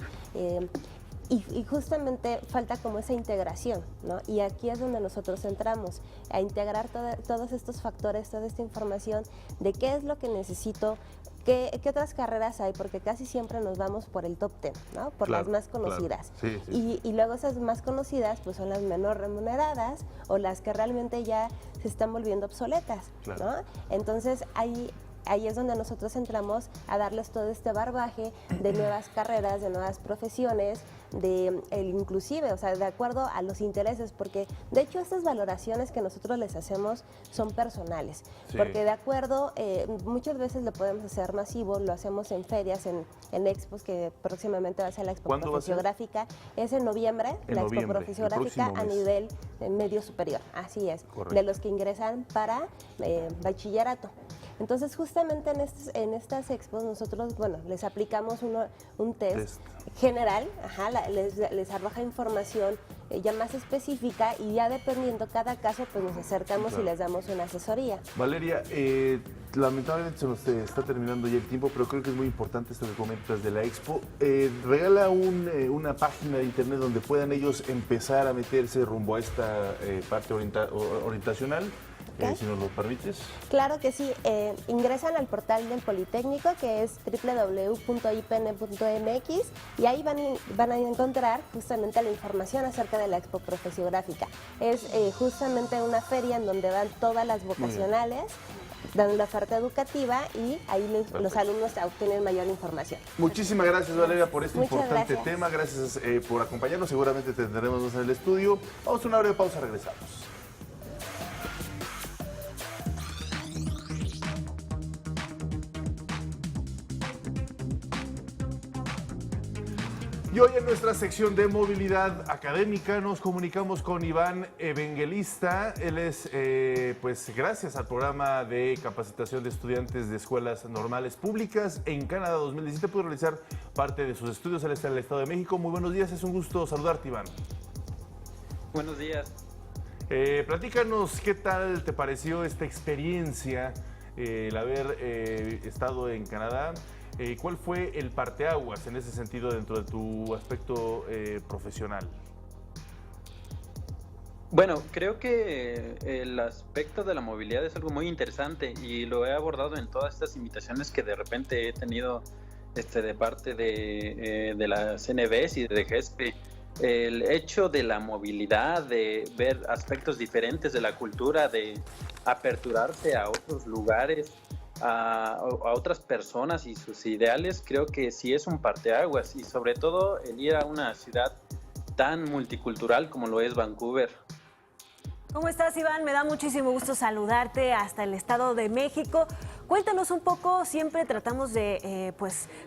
y justamente falta como esa integración, ¿no? Y aquí es donde nosotros entramos, a integrar todos estos factores, toda esta información de qué es lo que necesito, qué otras carreras hay, porque casi siempre nos vamos por el top 10, ¿no? Por las más conocidas. Claro. Sí. Y luego esas más conocidas pues son las menos remuneradas o las que realmente ya se están volviendo obsoletas, Claro. ¿no? Entonces ahí es donde nosotros entramos a darles todo este barbaje de nuevas carreras, de nuevas profesiones, inclusive, o sea, de acuerdo a los intereses, porque de hecho estas valoraciones que nosotros les hacemos son personales, Sí. porque de acuerdo, muchas veces lo podemos hacer masivo, lo hacemos en ferias, en expos, que próximamente va a ser la Expo ¿Cuándo va a ser? Profesiográfica, es en noviembre, En la noviembre, Expo Profesiográfica el próximo a mes. nivel medio superior, así es, Correcto. de los que ingresan para bachillerato. Entonces, justamente en estas expos nosotros, bueno, les aplicamos un test general, les arroja información ya más específica y ya dependiendo cada caso, pues nos acercamos Claro. y les damos una asesoría. Valeria, lamentablemente se nos está terminando ya el tiempo, pero creo que es muy importante esto que comentas de la Expo. Regala una página de internet donde puedan ellos empezar a meterse rumbo a esta parte orientacional. Si nos lo permites. Claro que sí, ingresan al portal del Politécnico, que es www.ipn.mx, y ahí van a encontrar justamente la información acerca de la Expo Profesiográfica. Es justamente una feria en donde van todas las vocacionales, dan la oferta educativa y ahí los alumnos obtienen mayor información. Muchísimas gracias, Valeria, por este Muchas importante gracias. tema. Gracias por acompañarnos. Seguramente te tendremos más en el estudio. Vamos a una breve pausa, regresamos. Y hoy en nuestra sección de movilidad académica nos comunicamos con Iván Evangelista. Él es, pues gracias al programa de capacitación de estudiantes de escuelas normales públicas en Canadá 2017 pudo realizar parte de sus estudios. Él está en el Estado de México. Muy buenos días, es un gusto saludarte, Iván. Buenos días. Platícanos qué tal te pareció esta experiencia, el haber estado en Canadá. ¿Cuál fue el parteaguas en ese sentido dentro de tu aspecto profesional? Bueno, creo que el aspecto de la movilidad es algo muy interesante y lo he abordado en todas estas invitaciones que de repente he tenido de parte de la CNBS y de GESPE. El hecho de la movilidad, de ver aspectos diferentes de la cultura, de aperturarse a otros lugares, a otras personas y sus ideales, creo que sí es un parteaguas, y sobre todo el ir a una ciudad tan multicultural como lo es Vancouver. ¿Cómo estás, Iván? Me da muchísimo gusto saludarte hasta el Estado de México. Cuéntanos un poco, siempre tratamos de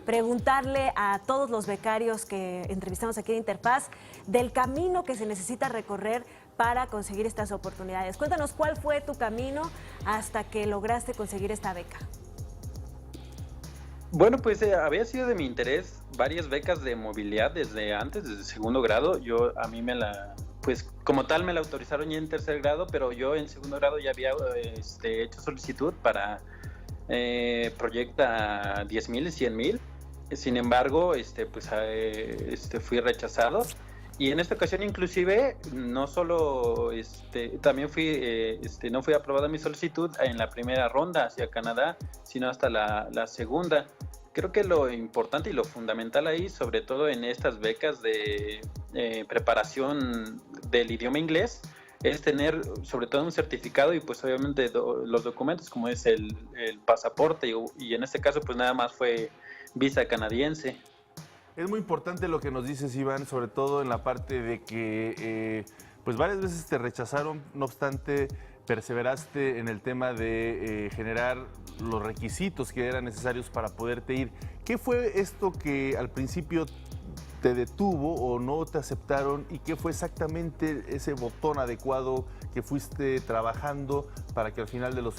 preguntarle a todos los becarios que entrevistamos aquí en Interfaz del camino que se necesita recorrer para conseguir estas oportunidades. Cuéntanos cuál fue tu camino hasta que lograste conseguir esta beca. Bueno, pues había sido de mi interés varias becas de movilidad desde antes, desde segundo grado. Pues como tal me la autorizaron ya en tercer grado, pero yo en segundo grado ya había hecho solicitud para Proyecta 10,000 y 100,000. Sin embargo, fui rechazado. Y en esta ocasión inclusive no solo también no fui aprobada mi solicitud en la primera ronda hacia Canadá, sino hasta la segunda. Creo que lo importante y lo fundamental ahí, sobre todo en estas becas de preparación del idioma inglés, es tener sobre todo un certificado y pues obviamente los documentos como es el pasaporte y en este caso pues nada más fue visa canadiense. Es muy importante lo que nos dices, Iván, sobre todo en la parte de que pues varias veces te rechazaron, no obstante perseveraste en el tema de generar los requisitos que eran necesarios para poderte ir. ¿Qué fue esto que al principio te detuvo o no te aceptaron y qué fue exactamente ese botón adecuado que fuiste trabajando para que al final de los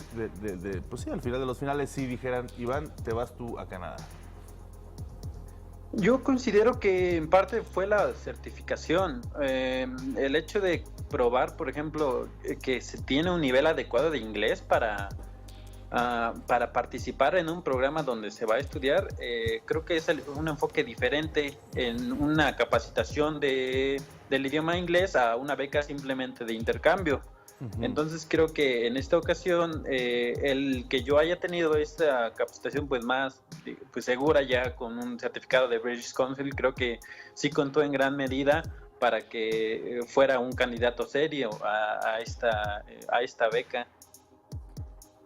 al final de los finales sí dijeran, Iván, te vas tú a Canadá? Yo considero que en parte fue la certificación, el hecho de probar, por ejemplo, que se tiene un nivel adecuado de inglés para participar en un programa donde se va a estudiar, creo que es un enfoque diferente en una capacitación del idioma inglés a una beca simplemente de intercambio. Entonces creo que en esta ocasión el que yo haya tenido esta capacitación pues más segura ya con un certificado de British Council, creo que sí contó en gran medida para que fuera un candidato serio a esta beca.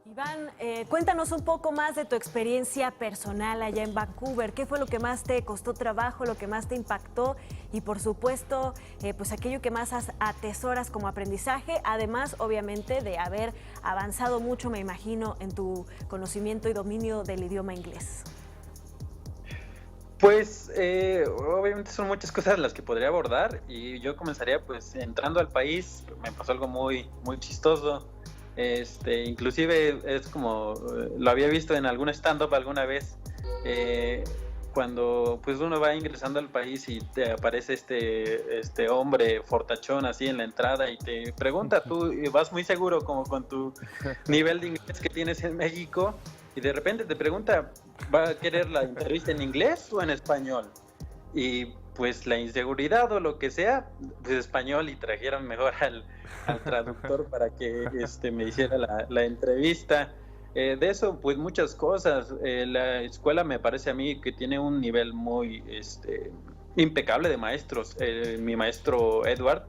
Iván, cuéntanos un poco más de tu experiencia personal allá en Vancouver. ¿Qué fue lo que más te costó trabajo, lo que más te impactó y por supuesto pues aquello que más atesoras como aprendizaje, además obviamente de haber avanzado mucho, me imagino, en tu conocimiento y dominio del idioma inglés? Pues obviamente son muchas cosas las que podría abordar y yo comenzaría pues entrando al país. Me pasó algo muy chistoso. Inclusive es como lo había visto en algún stand-up alguna vez, cuando pues uno va ingresando al país y te aparece este hombre fortachón así en la entrada y te pregunta, tú vas muy seguro como con tu nivel de inglés que tienes en México y de repente te pregunta, ¿va a querer la entrevista en inglés o en español? Y pues la inseguridad o lo que sea, pues español, y trajeron mejor al traductor para que me hiciera la entrevista. De eso, pues muchas cosas. La escuela me parece a mí que tiene un nivel muy impecable de maestros. Mi maestro Edward,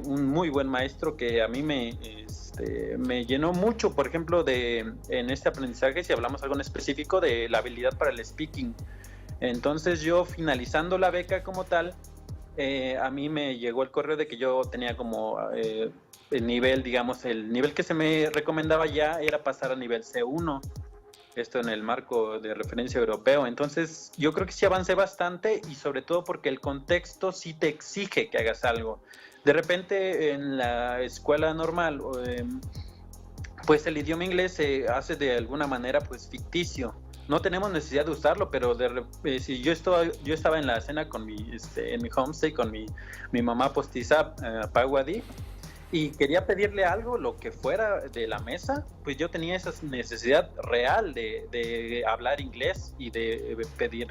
un muy buen maestro que a mí me llenó mucho, por ejemplo, en este aprendizaje, si hablamos algo en específico, de la habilidad para el speaking. Entonces yo, finalizando la beca como tal, a mí me llegó el correo de que yo tenía como el nivel, digamos, el nivel que se me recomendaba ya era pasar a nivel C1, esto en el marco de referencia europeo. Entonces yo creo que sí avancé bastante y sobre todo porque el contexto sí te exige que hagas algo. De repente en la escuela normal, pues el idioma inglés se hace de alguna manera pues ficticio. No tenemos necesidad de usarlo, pero si yo estaba en la cena con en mi homestay con mi mamá postiza, Paguadi, y quería pedirle algo, lo que fuera de la mesa, pues yo tenía esa necesidad real de hablar inglés y de pedir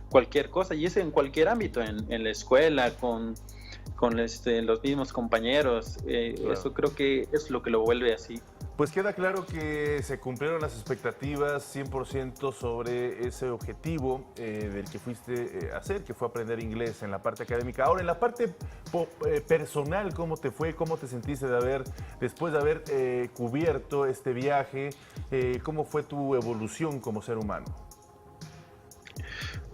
cualquier cosa, y eso en cualquier ámbito, en la escuela, con los mismos compañeros. Claro. Eso creo que es lo que lo vuelve así. Pues queda claro que se cumplieron las expectativas 100% sobre ese objetivo del que fuiste a hacer, que fue aprender inglés en la parte académica. Ahora, en la parte personal, ¿cómo te fue? ¿Cómo te sentiste después de haber cubierto este viaje? ¿Cómo fue tu evolución como ser humano?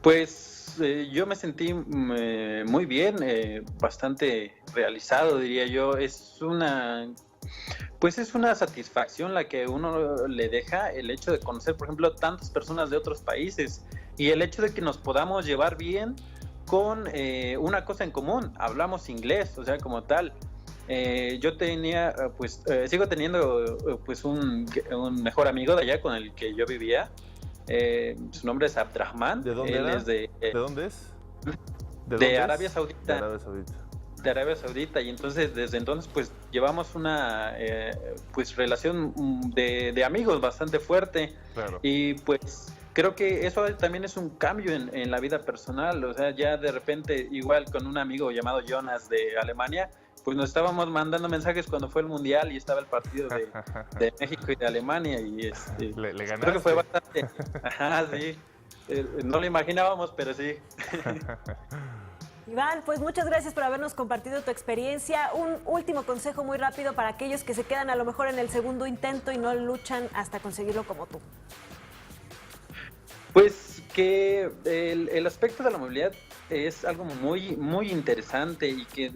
Pues yo me sentí muy bien, bastante realizado, diría yo. Es una satisfacción la que uno le deja el hecho de conocer, por ejemplo, tantas personas de otros países y el hecho de que nos podamos llevar bien con una cosa en común, hablamos inglés, o sea, como tal. Yo tenía, sigo teniendo un mejor amigo de allá con el que yo vivía. Su nombre es Abdrahman. ¿De dónde era? ¿De dónde es? De Arabia Saudita. De Arabia Saudita. De Arabia Saudita, y entonces desde entonces pues llevamos una relación de amigos bastante fuerte. Claro. Y pues creo que eso también es un cambio en la vida personal. O sea, ya de repente, igual con un amigo llamado Jonas de Alemania, pues nos estábamos mandando mensajes cuando fue el Mundial y estaba el partido de México y de Alemania, y le ganaste. Creo que fue bastante. Ajá, sí. No lo imaginábamos, pero sí. Iván, pues muchas gracias por habernos compartido tu experiencia. Un último consejo muy rápido para aquellos que se quedan a lo mejor en el segundo intento y no luchan hasta conseguirlo como tú. Pues que el aspecto de la movilidad es algo muy, muy interesante y que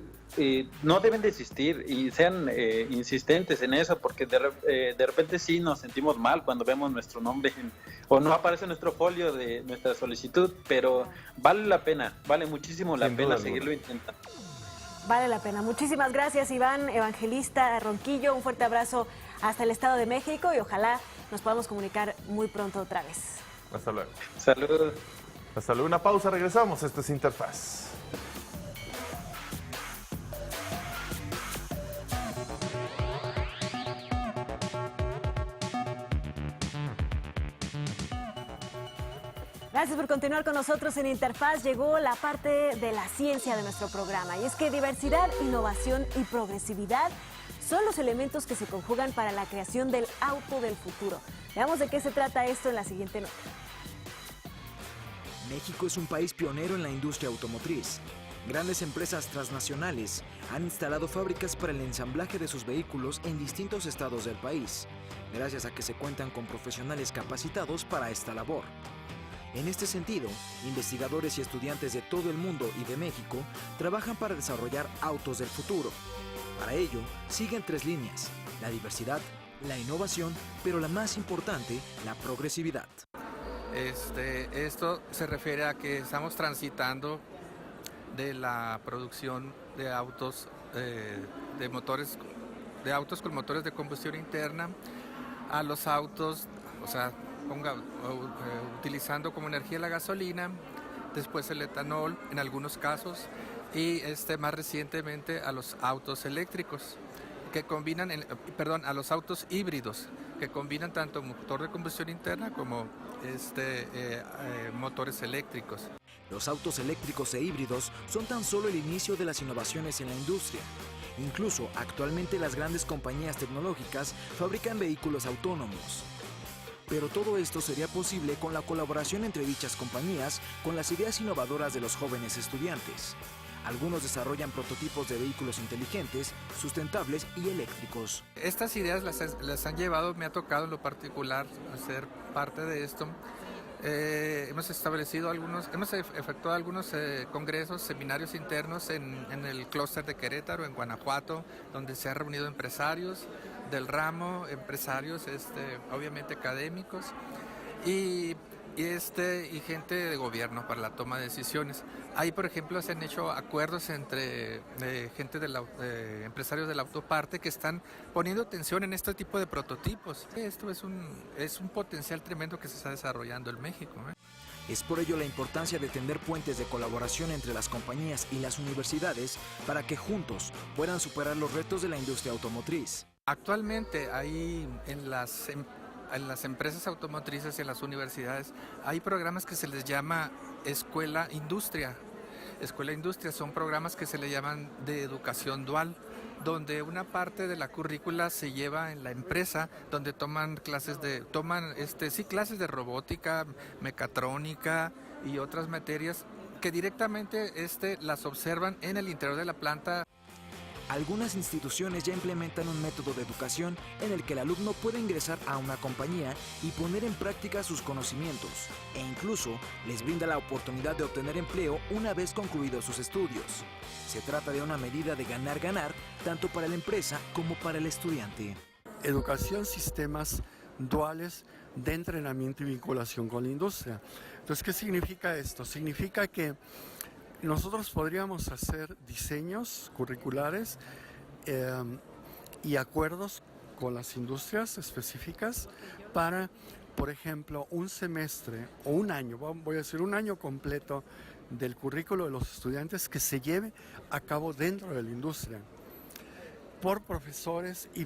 no deben desistir y sean insistentes en eso, porque de repente sí nos sentimos mal cuando vemos nuestro nombre o no aparece nuestro folio de nuestra solicitud, pero vale la pena, vale muchísimo la pena seguirlo intentando. Vale la pena. Muchísimas gracias, Iván Evangelista Ronquillo. Un fuerte abrazo hasta el Estado de México y ojalá nos podamos comunicar muy pronto otra vez. Hasta luego. Saludos. Hasta luego. Una pausa, regresamos. Esto es Interfaz. Gracias por continuar con nosotros en Interfaz. Llegó la parte de la ciencia de nuestro programa. Y es que diversidad, innovación y progresividad son los elementos que se conjugan para la creación del auto del futuro. Veamos de qué se trata esto en la siguiente nota. México es un país pionero en la industria automotriz. Grandes empresas transnacionales han instalado fábricas para el ensamblaje de sus vehículos en distintos estados del país, gracias a que se cuentan con profesionales capacitados para esta labor. En este sentido, investigadores y estudiantes de todo el mundo y de México trabajan para desarrollar autos del futuro. Para ello, siguen 3 líneas: la diversidad, la innovación, pero la más importante, la progresividad. Esto se refiere a que estamos transitando de la producción de autos de autos con motores de combustión interna a los autos, utilizando como energía la gasolina, después el etanol en algunos casos y más recientemente a los autos eléctricos que combinan, a los autos híbridos que combinan tanto motor de combustión interna como motores eléctricos. Los autos eléctricos e híbridos son tan solo el inicio de las innovaciones en la industria. Incluso actualmente las grandes compañías tecnológicas fabrican vehículos autónomos. Pero todo esto sería posible con la colaboración entre dichas compañías con las ideas innovadoras de los jóvenes estudiantes. Algunos desarrollan prototipos de vehículos inteligentes, sustentables y eléctricos. Estas ideas las han llevado, me ha tocado en lo particular ser parte de esto. Hemos efectuado algunos congresos, seminarios internos en el clúster de Querétaro, en Guanajuato, donde se han reunido empresarios del ramo, empresarios obviamente académicos y gente de gobierno para la toma de decisiones. Ahí, por ejemplo, se han hecho acuerdos entre gente empresarios de la autoparte que están poniendo atención en este tipo de prototipos. Esto es un potencial tremendo que se está desarrollando en México. Es por ello la importancia de tender puentes de colaboración entre las compañías y las universidades para que juntos puedan superar los retos de la industria automotriz. Actualmente hay en las empresas automotrices y en las universidades hay programas que se les llama Escuela Industria. Escuela Industria son programas que se le llaman de educación dual, donde una parte de la currícula se lleva en la empresa, donde toman clases de robótica, mecatrónica y otras materias que directamente las observan en el interior de la planta. Algunas instituciones ya implementan un método de educación en el que el alumno puede ingresar a una compañía y poner en práctica sus conocimientos, e incluso les brinda la oportunidad de obtener empleo una vez concluidos sus estudios. Se trata de una medida de ganar-ganar, tanto para la empresa como para el estudiante. Educación, sistemas duales de entrenamiento y vinculación con la industria. Entonces, ¿qué significa esto? Significa que nosotros podríamos hacer diseños curriculares y acuerdos con las industrias específicas para, por ejemplo, un semestre o un año, voy a decir un año completo del currículo de los estudiantes que se lleve a cabo dentro de la industria por profesores y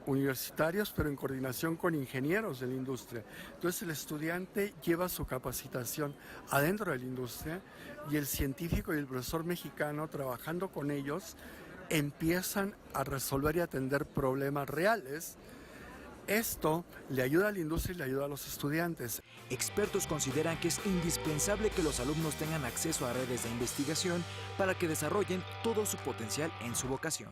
universitarios, pero en coordinación con ingenieros de la industria. Entonces el estudiante lleva su capacitación adentro de la industria y el científico y el profesor mexicano, trabajando con ellos, empiezan a resolver y atender problemas reales Esto le ayuda a la industria y le ayuda a los estudiantes. Expertos consideran que es indispensable que los alumnos tengan acceso a redes de investigación para que desarrollen todo su potencial en su vocación.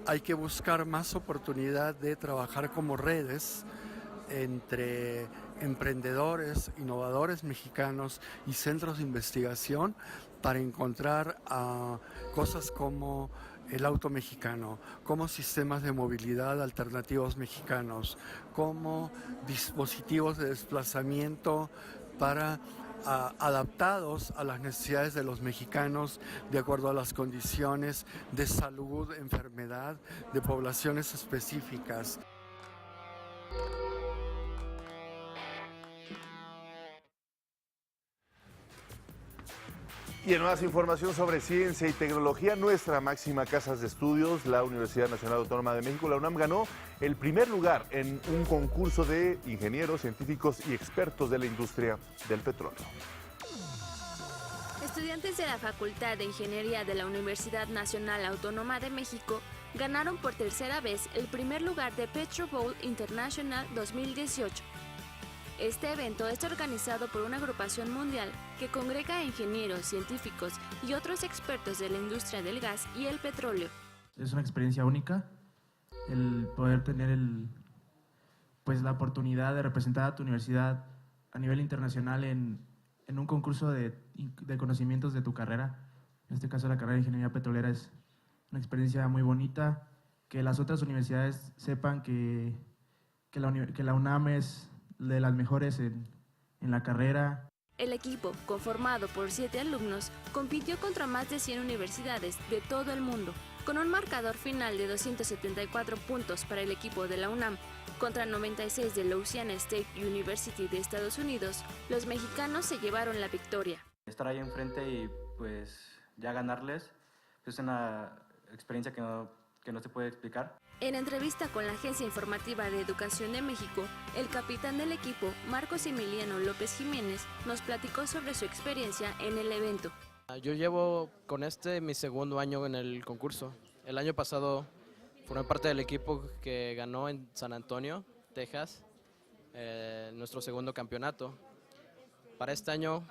Hay que buscar más oportunidad de trabajar como redes entre emprendedores, innovadores mexicanos y centros de investigación para encontrar cosas como el auto mexicano, como sistemas de movilidad alternativos mexicanos, como dispositivos de desplazamiento para adaptados a las necesidades de los mexicanos de acuerdo a las condiciones de salud, enfermedad de poblaciones específicas. Y en más información sobre ciencia y tecnología, nuestra máxima casa de estudios, la Universidad Nacional Autónoma de México, la UNAM, ganó el primer lugar en un concurso de ingenieros, científicos y expertos de la industria del petróleo. Estudiantes de la Facultad de Ingeniería de la Universidad Nacional Autónoma de México ganaron por tercera vez el primer lugar de Petro Bowl International 2018. Este evento es organizado por una agrupación mundial que congrega a ingenieros, científicos y otros expertos de la industria del gas y el petróleo. Es una experiencia única el poder tener la oportunidad de representar a tu universidad a nivel internacional en un concurso de conocimientos de tu carrera. En este caso, la carrera de Ingeniería Petrolera es una experiencia muy bonita, que las otras universidades sepan que la UNAM es de las mejores en la carrera. El equipo, conformado por 7 alumnos, compitió contra más de 100 universidades de todo el mundo, con un marcador final de 274 puntos para el equipo de la UNAM, contra 96 de Louisiana State University de Estados Unidos. Los mexicanos se llevaron la victoria. Estar ahí enfrente y pues ya ganarles es una experiencia que no se puede explicar. En entrevista con la Agencia Informativa de Educación de México, el capitán del equipo, Marcos Emiliano López Jiménez, nos platicó sobre su experiencia en el evento. Yo llevo con mi segundo año en el concurso. El año pasado formé parte del equipo que ganó en San Antonio, Texas, nuestro segundo campeonato. Para este año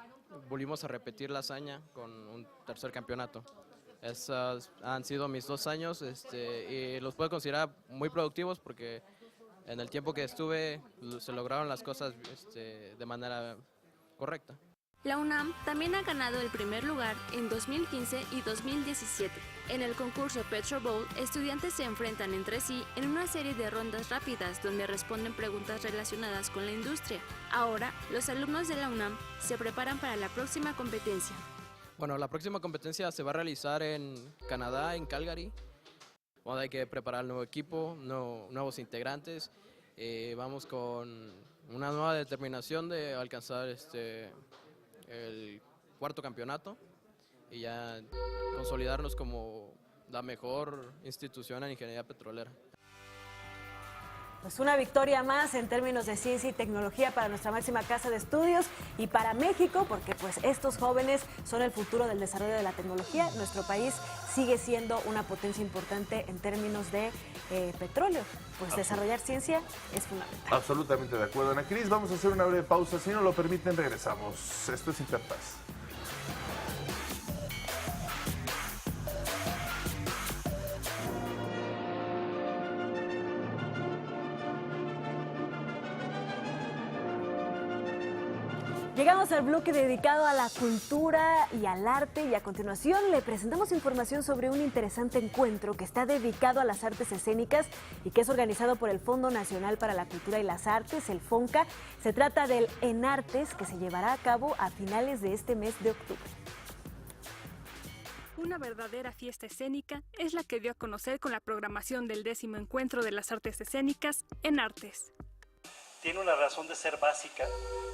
volvimos a repetir la hazaña con un tercer campeonato. Esos han sido mis 2 años y los puedo considerar muy productivos porque en el tiempo que estuve se lograron las cosas de manera correcta. La UNAM también ha ganado el primer lugar en 2015 y 2017. En el concurso Petro Bowl, estudiantes se enfrentan entre sí en una serie de rondas rápidas donde responden preguntas relacionadas con la industria. Ahora, los alumnos de la UNAM se preparan para la próxima competencia. Bueno, la próxima competencia se va a realizar en Canadá, en Calgary. Bueno, hay que preparar el nuevo equipo, nuevos integrantes. Vamos con una nueva determinación de alcanzar el 4º campeonato y ya consolidarnos como la mejor institución en ingeniería petrolera. Pues una victoria más en términos de ciencia y tecnología para nuestra máxima casa de estudios y para México, porque pues estos jóvenes son el futuro del desarrollo de la tecnología. Nuestro país sigue siendo una potencia importante en términos de petróleo. Pues desarrollar ciencia es fundamental. Absolutamente de acuerdo, Ana Cris. Vamos a hacer una breve pausa. Si nos lo permiten, regresamos. Esto es Interpaz. Llegamos al bloque dedicado a la cultura y al arte y a continuación le presentamos información sobre un interesante encuentro que está dedicado a las artes escénicas y que es organizado por el Fondo Nacional para la Cultura y las Artes, el FONCA. Se trata del Enartes, que se llevará a cabo a finales de este mes de octubre. Una verdadera fiesta escénica es la que dio a conocer con la programación del 10º Encuentro de las Artes Escénicas, Enartes. Tiene una razón de ser básica,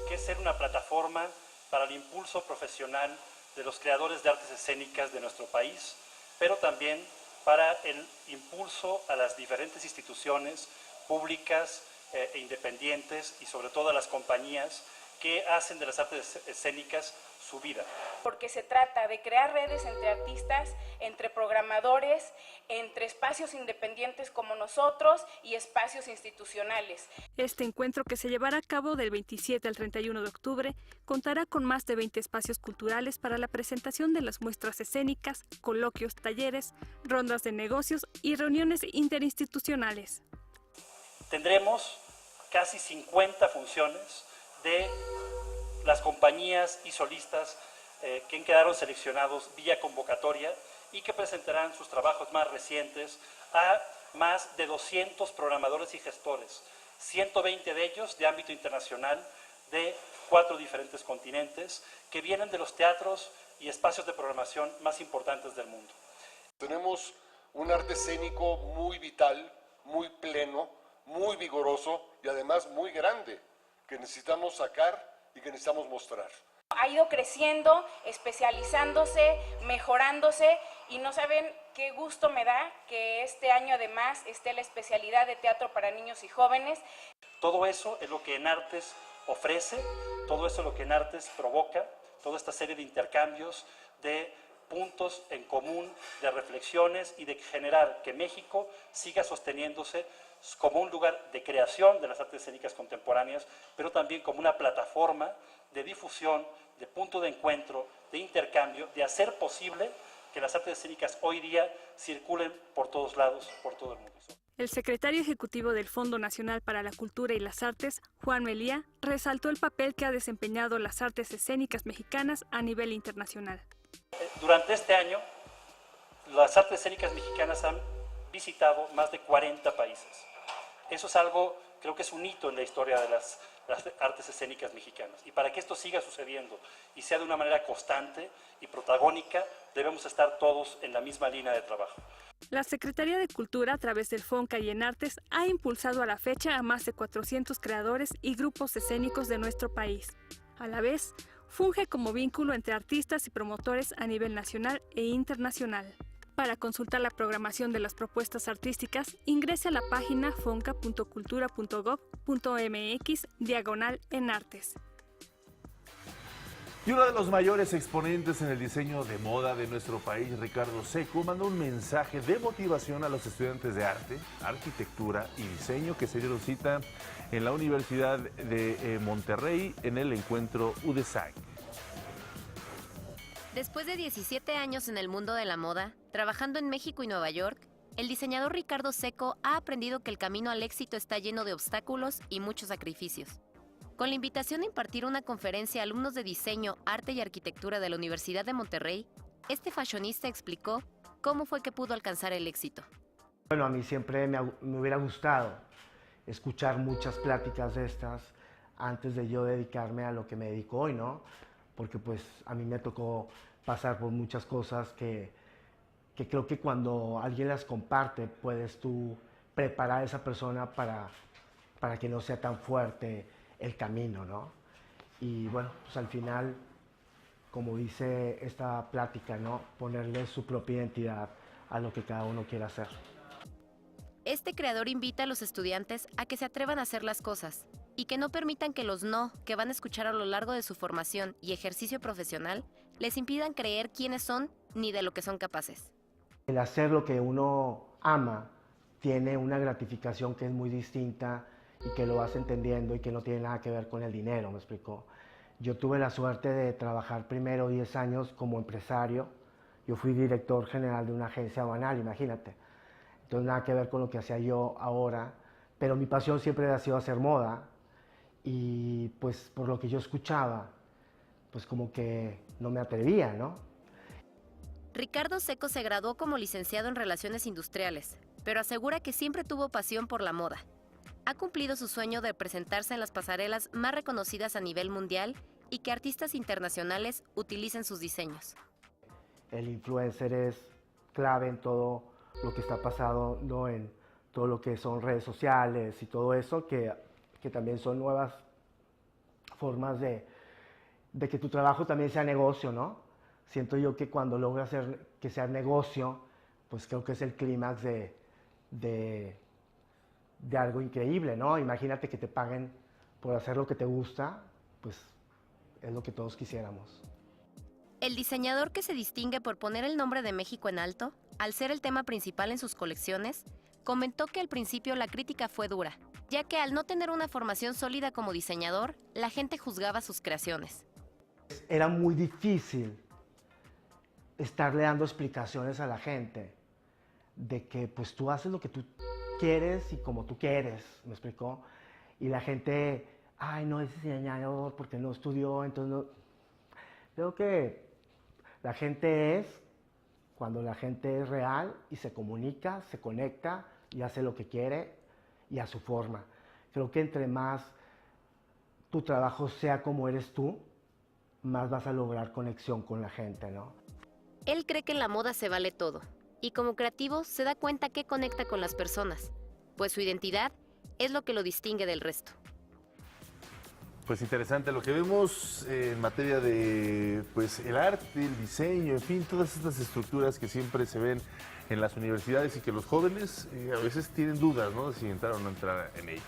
que es ser una plataforma para el impulso profesional de los creadores de artes escénicas de nuestro país, pero también para el impulso a las diferentes instituciones públicas e independientes y sobre todo a las compañías que hacen de las artes escénicas su vida. Porque se trata de crear redes entre artistas, entre programadores, entre espacios independientes como nosotros y espacios institucionales. Este encuentro, que se llevará a cabo del 27 al 31 de octubre, contará con más de 20 espacios culturales para la presentación de las muestras escénicas, coloquios, talleres, rondas de negocios y reuniones interinstitucionales. Tendremos casi 50 funciones de las compañías y solistas que quedaron seleccionados vía convocatoria y que presentarán sus trabajos más recientes a más de 200 programadores y gestores, 120 de ellos de ámbito internacional, de 4 diferentes continentes, que vienen de los teatros y espacios de programación más importantes del mundo. Tenemos un arte escénico muy vital, muy pleno, muy vigoroso y además muy grande, que necesitamos sacar y que necesitamos mostrar. Ha ido creciendo, especializándose, mejorándose y no saben qué gusto me da que este año además esté la especialidad de teatro para niños y jóvenes. Todo eso es lo que Enartes ofrece, todo eso es lo que Enartes provoca, toda esta serie de intercambios, de puntos en común, de reflexiones y de generar que México siga sosteniéndose como un lugar de creación de las artes escénicas contemporáneas, pero también como una plataforma de difusión, de punto de encuentro, de intercambio, de hacer posible que las artes escénicas hoy día circulen por todos lados, por todo el mundo. El secretario ejecutivo del Fondo Nacional para la Cultura y las Artes, Juan Melía, resaltó el papel que ha desempeñado las artes escénicas mexicanas a nivel internacional. Durante este año, las artes escénicas mexicanas han visitado más de 40 países. Eso es algo, creo que es un hito en la historia de las artes escénicas mexicanas. Y para que esto siga sucediendo y sea de una manera constante y protagónica, debemos estar todos en la misma línea de trabajo. La Secretaría de Cultura, a través del FONCA y Enartes, ha impulsado a la fecha a más de 400 creadores y grupos escénicos de nuestro país. A la vez, funge como vínculo entre artistas y promotores a nivel nacional e internacional. Para consultar la programación de las propuestas artísticas, ingrese a la página fonca.cultura.gov.mx/Enartes. Y uno de los mayores exponentes en el diseño de moda de nuestro país, Ricardo Seco, mandó un mensaje de motivación a los estudiantes de arte, arquitectura y diseño que se dieron cita en la Universidad de Monterrey en el encuentro UDESAC. Después de 17 años en el mundo de la moda, trabajando en México y Nueva York, el diseñador Ricardo Seco ha aprendido que el camino al éxito está lleno de obstáculos y muchos sacrificios. Con la invitación a impartir una conferencia a alumnos de diseño, arte y arquitectura de la Universidad de Monterrey, este fashionista explicó cómo fue que pudo alcanzar el éxito. Bueno, a mí siempre me hubiera gustado escuchar muchas pláticas de estas antes de yo dedicarme a lo que me dedico hoy, ¿no? Porque pues a mí me tocó pasar por muchas cosas que creo que cuando alguien las comparte puedes tú preparar a esa persona para que no sea tan fuerte el camino, ¿no? Y bueno, pues al final, como dice esta plática, ¿no? Ponerle su propia identidad a lo que cada uno quiera hacer. Este creador invita a los estudiantes a que se atrevan a hacer las cosas y que no permitan que los no que van a escuchar a lo largo de su formación y ejercicio profesional les impidan creer quiénes son ni de lo que son capaces. El hacer lo que uno ama tiene una gratificación que es muy distinta y que lo vas entendiendo y que no tiene nada que ver con el dinero, ¿me explico? Yo tuve la suerte de trabajar primero 10 años como empresario. Yo fui director general de una agencia banal, imagínate. Entonces nada que ver con lo que hacía yo ahora, pero mi pasión siempre ha sido hacer moda y pues por lo que yo escuchaba, pues como que no me atrevía, ¿no? Ricardo Seco se graduó como licenciado en Relaciones Industriales, pero asegura que siempre tuvo pasión por la moda. Ha cumplido su sueño de presentarse en las pasarelas más reconocidas a nivel mundial y que artistas internacionales utilicen sus diseños. El influencer es clave en todo lo que está pasando, ¿no? En todo lo que son redes sociales y todo eso, que también son nuevas formas de que tu trabajo también sea negocio, ¿no? Siento yo que cuando logras hacer que sea negocio, pues creo que es el clímax de algo increíble, ¿no? Imagínate que te paguen por hacer lo que te gusta, pues es lo que todos quisiéramos. El diseñador, que se distingue por poner el nombre de México en alto, al ser el tema principal en sus colecciones, comentó que al principio la crítica fue dura, ya que al no tener una formación sólida como diseñador, la gente juzgaba sus creaciones. Era muy difícil estarle dando explicaciones a la gente de que pues tú haces lo que tú quieres y como tú quieres, ¿me explicó? Y la gente, ay, no es diseñador porque no estudió, entonces no. Creo que la gente es cuando la gente es real y se comunica, se conecta y hace lo que quiere y a su forma. Creo que entre más tu trabajo sea como eres tú, más vas a lograr conexión con la gente, ¿no? Él cree que en la moda se vale todo, y como creativo se da cuenta que conecta con las personas, pues su identidad es lo que lo distingue del resto. Pues interesante lo que vemos en materia de pues el arte, el diseño, en fin, todas estas estructuras que siempre se ven en las universidades y que los jóvenes a veces tienen dudas, ¿no?, de si entrar o no entrar en ello.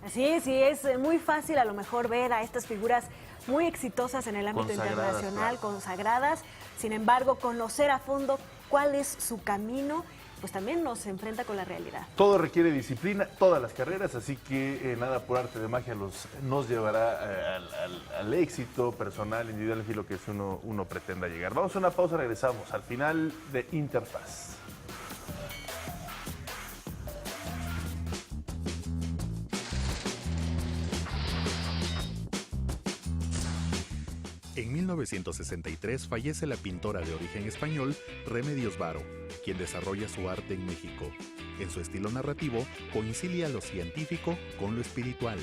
Sí, es muy fácil a lo mejor ver a estas figuras muy exitosas en el ámbito internacional, consagradas. Sin embargo, conocer a fondo cuál es su camino, pues también nos enfrenta con la realidad. Todo requiere disciplina, todas las carreras, así que nada por arte de magia nos llevará al éxito personal, individual, en fin, lo que uno pretenda llegar. Vamos a una pausa, regresamos al final de Interfaz. En 1963 fallece la pintora de origen español Remedios Varo, quien desarrolla su arte en México. En su estilo narrativo, concilia lo científico con lo espiritual.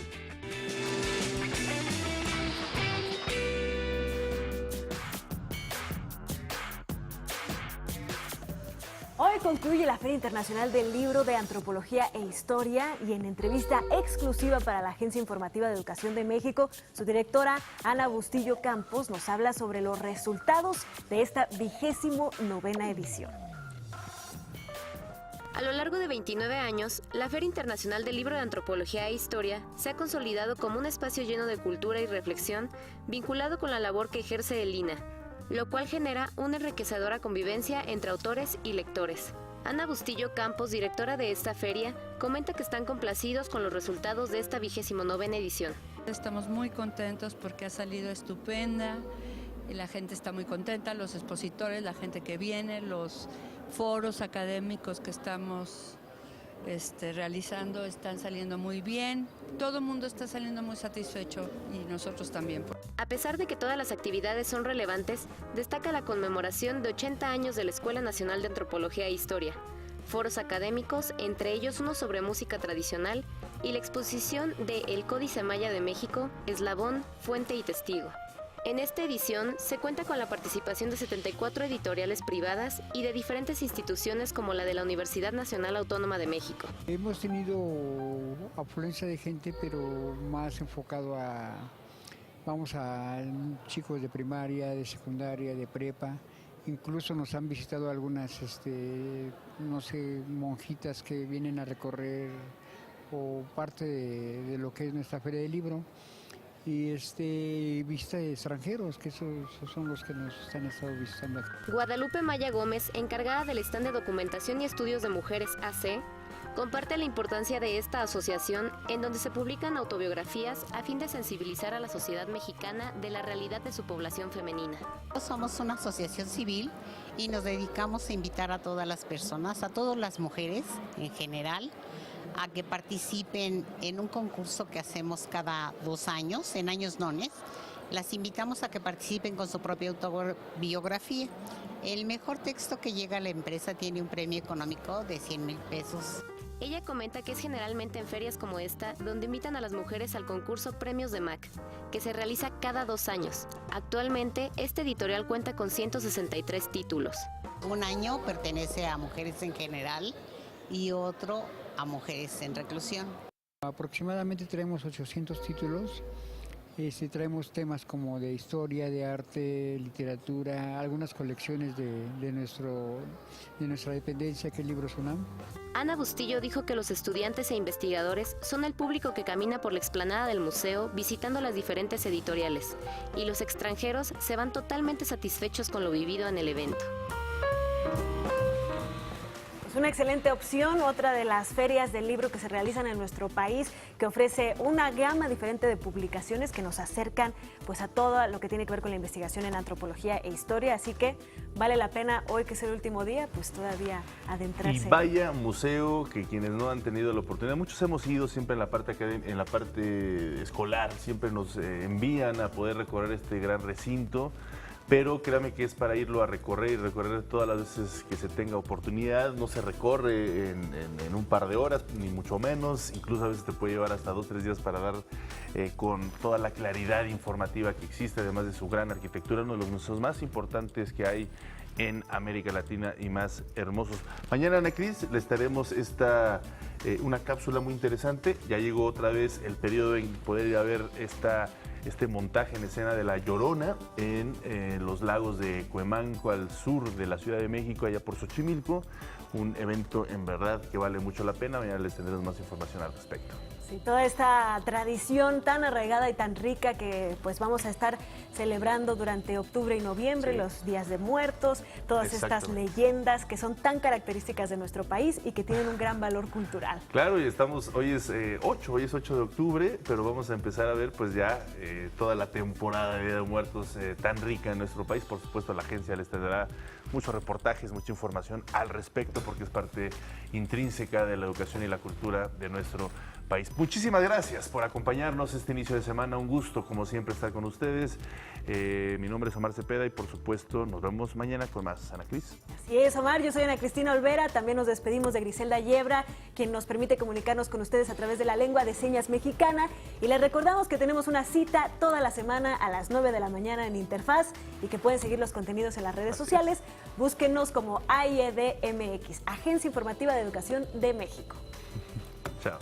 Hoy concluye la Feria Internacional del Libro de Antropología e Historia y en entrevista exclusiva para la Agencia Informativa de Educación de México, su directora Ana Bustillo Campos nos habla sobre los resultados de esta 29ª edición. A lo largo de 29 años, la Feria Internacional del Libro de Antropología e Historia se ha consolidado como un espacio lleno de cultura y reflexión vinculado con la labor que ejerce el INA, lo cual genera una enriquecedora convivencia entre autores y lectores. Ana Bustillo Campos, directora de esta feria, comenta que están complacidos con los resultados de esta 29ª edición. Estamos muy contentos porque ha salido estupenda, y la gente está muy contenta, los expositores, la gente que viene, los foros académicos que estamos realizando están saliendo muy bien. Todo el mundo está saliendo muy satisfecho y nosotros también. A pesar de que todas las actividades son relevantes, destaca la conmemoración de 80 años de la Escuela Nacional de Antropología e Historia, foros académicos, entre ellos uno sobre música tradicional, y la exposición de El Códice Maya de México, Eslabón, Fuente y Testigo. En esta edición se cuenta con la participación de 74 editoriales privadas y de diferentes instituciones como la de la Universidad Nacional Autónoma de México. Hemos tenido afluencia de gente, pero más enfocado a chicos de primaria, de secundaria, de prepa. Incluso nos han visitado algunas, monjitas que vienen a recorrer o parte de lo que es nuestra Feria del Libro. Y visita de extranjeros, que esos son los que nos han estado visitando aquí. Guadalupe Maya Gómez, encargada del stand de documentación y estudios de mujeres AC, comparte la importancia de esta asociación en donde se publican autobiografías a fin de sensibilizar a la sociedad mexicana de la realidad de su población femenina. Somos una asociación civil y nos dedicamos a invitar a todas las personas, a todas las mujeres en general, a que participen en un concurso que hacemos cada 2 años, en años nones. Las invitamos a que participen con su propia autobiografía. El mejor texto que llega a la empresa tiene un premio económico de 100,000 pesos. Ella comenta que es generalmente en ferias como esta donde invitan a las mujeres al concurso Premios de MAC, que se realiza cada 2 años. Actualmente, este editorial cuenta con 163 títulos. Un año pertenece a mujeres en general y otro a mujeres en reclusión. Aproximadamente tenemos 800 títulos Traemos temas como de historia, de arte, literatura, algunas colecciones de nuestra dependencia, que es Libros UNAM. Ana Bustillo dijo que los estudiantes e investigadores son el público que camina por la explanada del museo visitando las diferentes editoriales, y los extranjeros se van totalmente satisfechos con lo vivido en el evento. Es una excelente opción, otra de las ferias del libro que se realizan en nuestro país, que ofrece una gama diferente de publicaciones que nos acercan pues a todo lo que tiene que ver con la investigación en antropología e historia, así que vale la pena hoy, que es el último día, pues todavía adentrarse. Y vaya museo que quienes no han tenido la oportunidad, muchos hemos ido siempre en la parte escolar, siempre nos envían a poder recorrer este gran recinto. Pero créame que es para irlo a recorrer y recorrer todas las veces que se tenga oportunidad. No se recorre en un par de horas, ni mucho menos. Incluso a veces te puede llevar hasta 2 o 3 días para dar con toda la claridad informativa que existe, además de su gran arquitectura, uno de los museos más importantes que hay en América Latina y más hermosos. Mañana, Ana Cris, les traeremos una cápsula muy interesante. Ya llegó otra vez el periodo en poder ir a ver este montaje en escena de La Llorona en los lagos de Cuemanco, al sur de la Ciudad de México, allá por Xochimilco. Un evento en verdad que vale mucho la pena. Mañana les tendremos más información al respecto. Sí, toda esta tradición tan arraigada y tan rica que pues vamos a estar celebrando durante octubre y noviembre, sí. Los días de muertos, todas estas leyendas que son tan características de nuestro país y que tienen un gran valor cultural. Claro, y hoy es 8 de octubre, pero vamos a empezar a ver pues ya toda la temporada de Día de Muertos tan rica en nuestro país. Por supuesto, la agencia les tendrá muchos reportajes, mucha información al respecto, porque es parte intrínseca de la educación y la cultura de nuestro país. Muchísimas gracias por acompañarnos este inicio de semana. Un gusto, como siempre, estar con ustedes. Mi nombre es Omar Cepeda y, por supuesto, nos vemos mañana con más. Ana Cris. Así es, Omar. Yo soy Ana Cristina Olvera. También nos despedimos de Griselda Yebra, quien nos permite comunicarnos con ustedes a través de la lengua de señas mexicana. Y les recordamos que tenemos una cita toda la semana a las 9 de la mañana en Interfaz y que pueden seguir los contenidos en las redes sociales. Búsquenos como AIED MX, Agencia Informativa de Educación de México. Chao.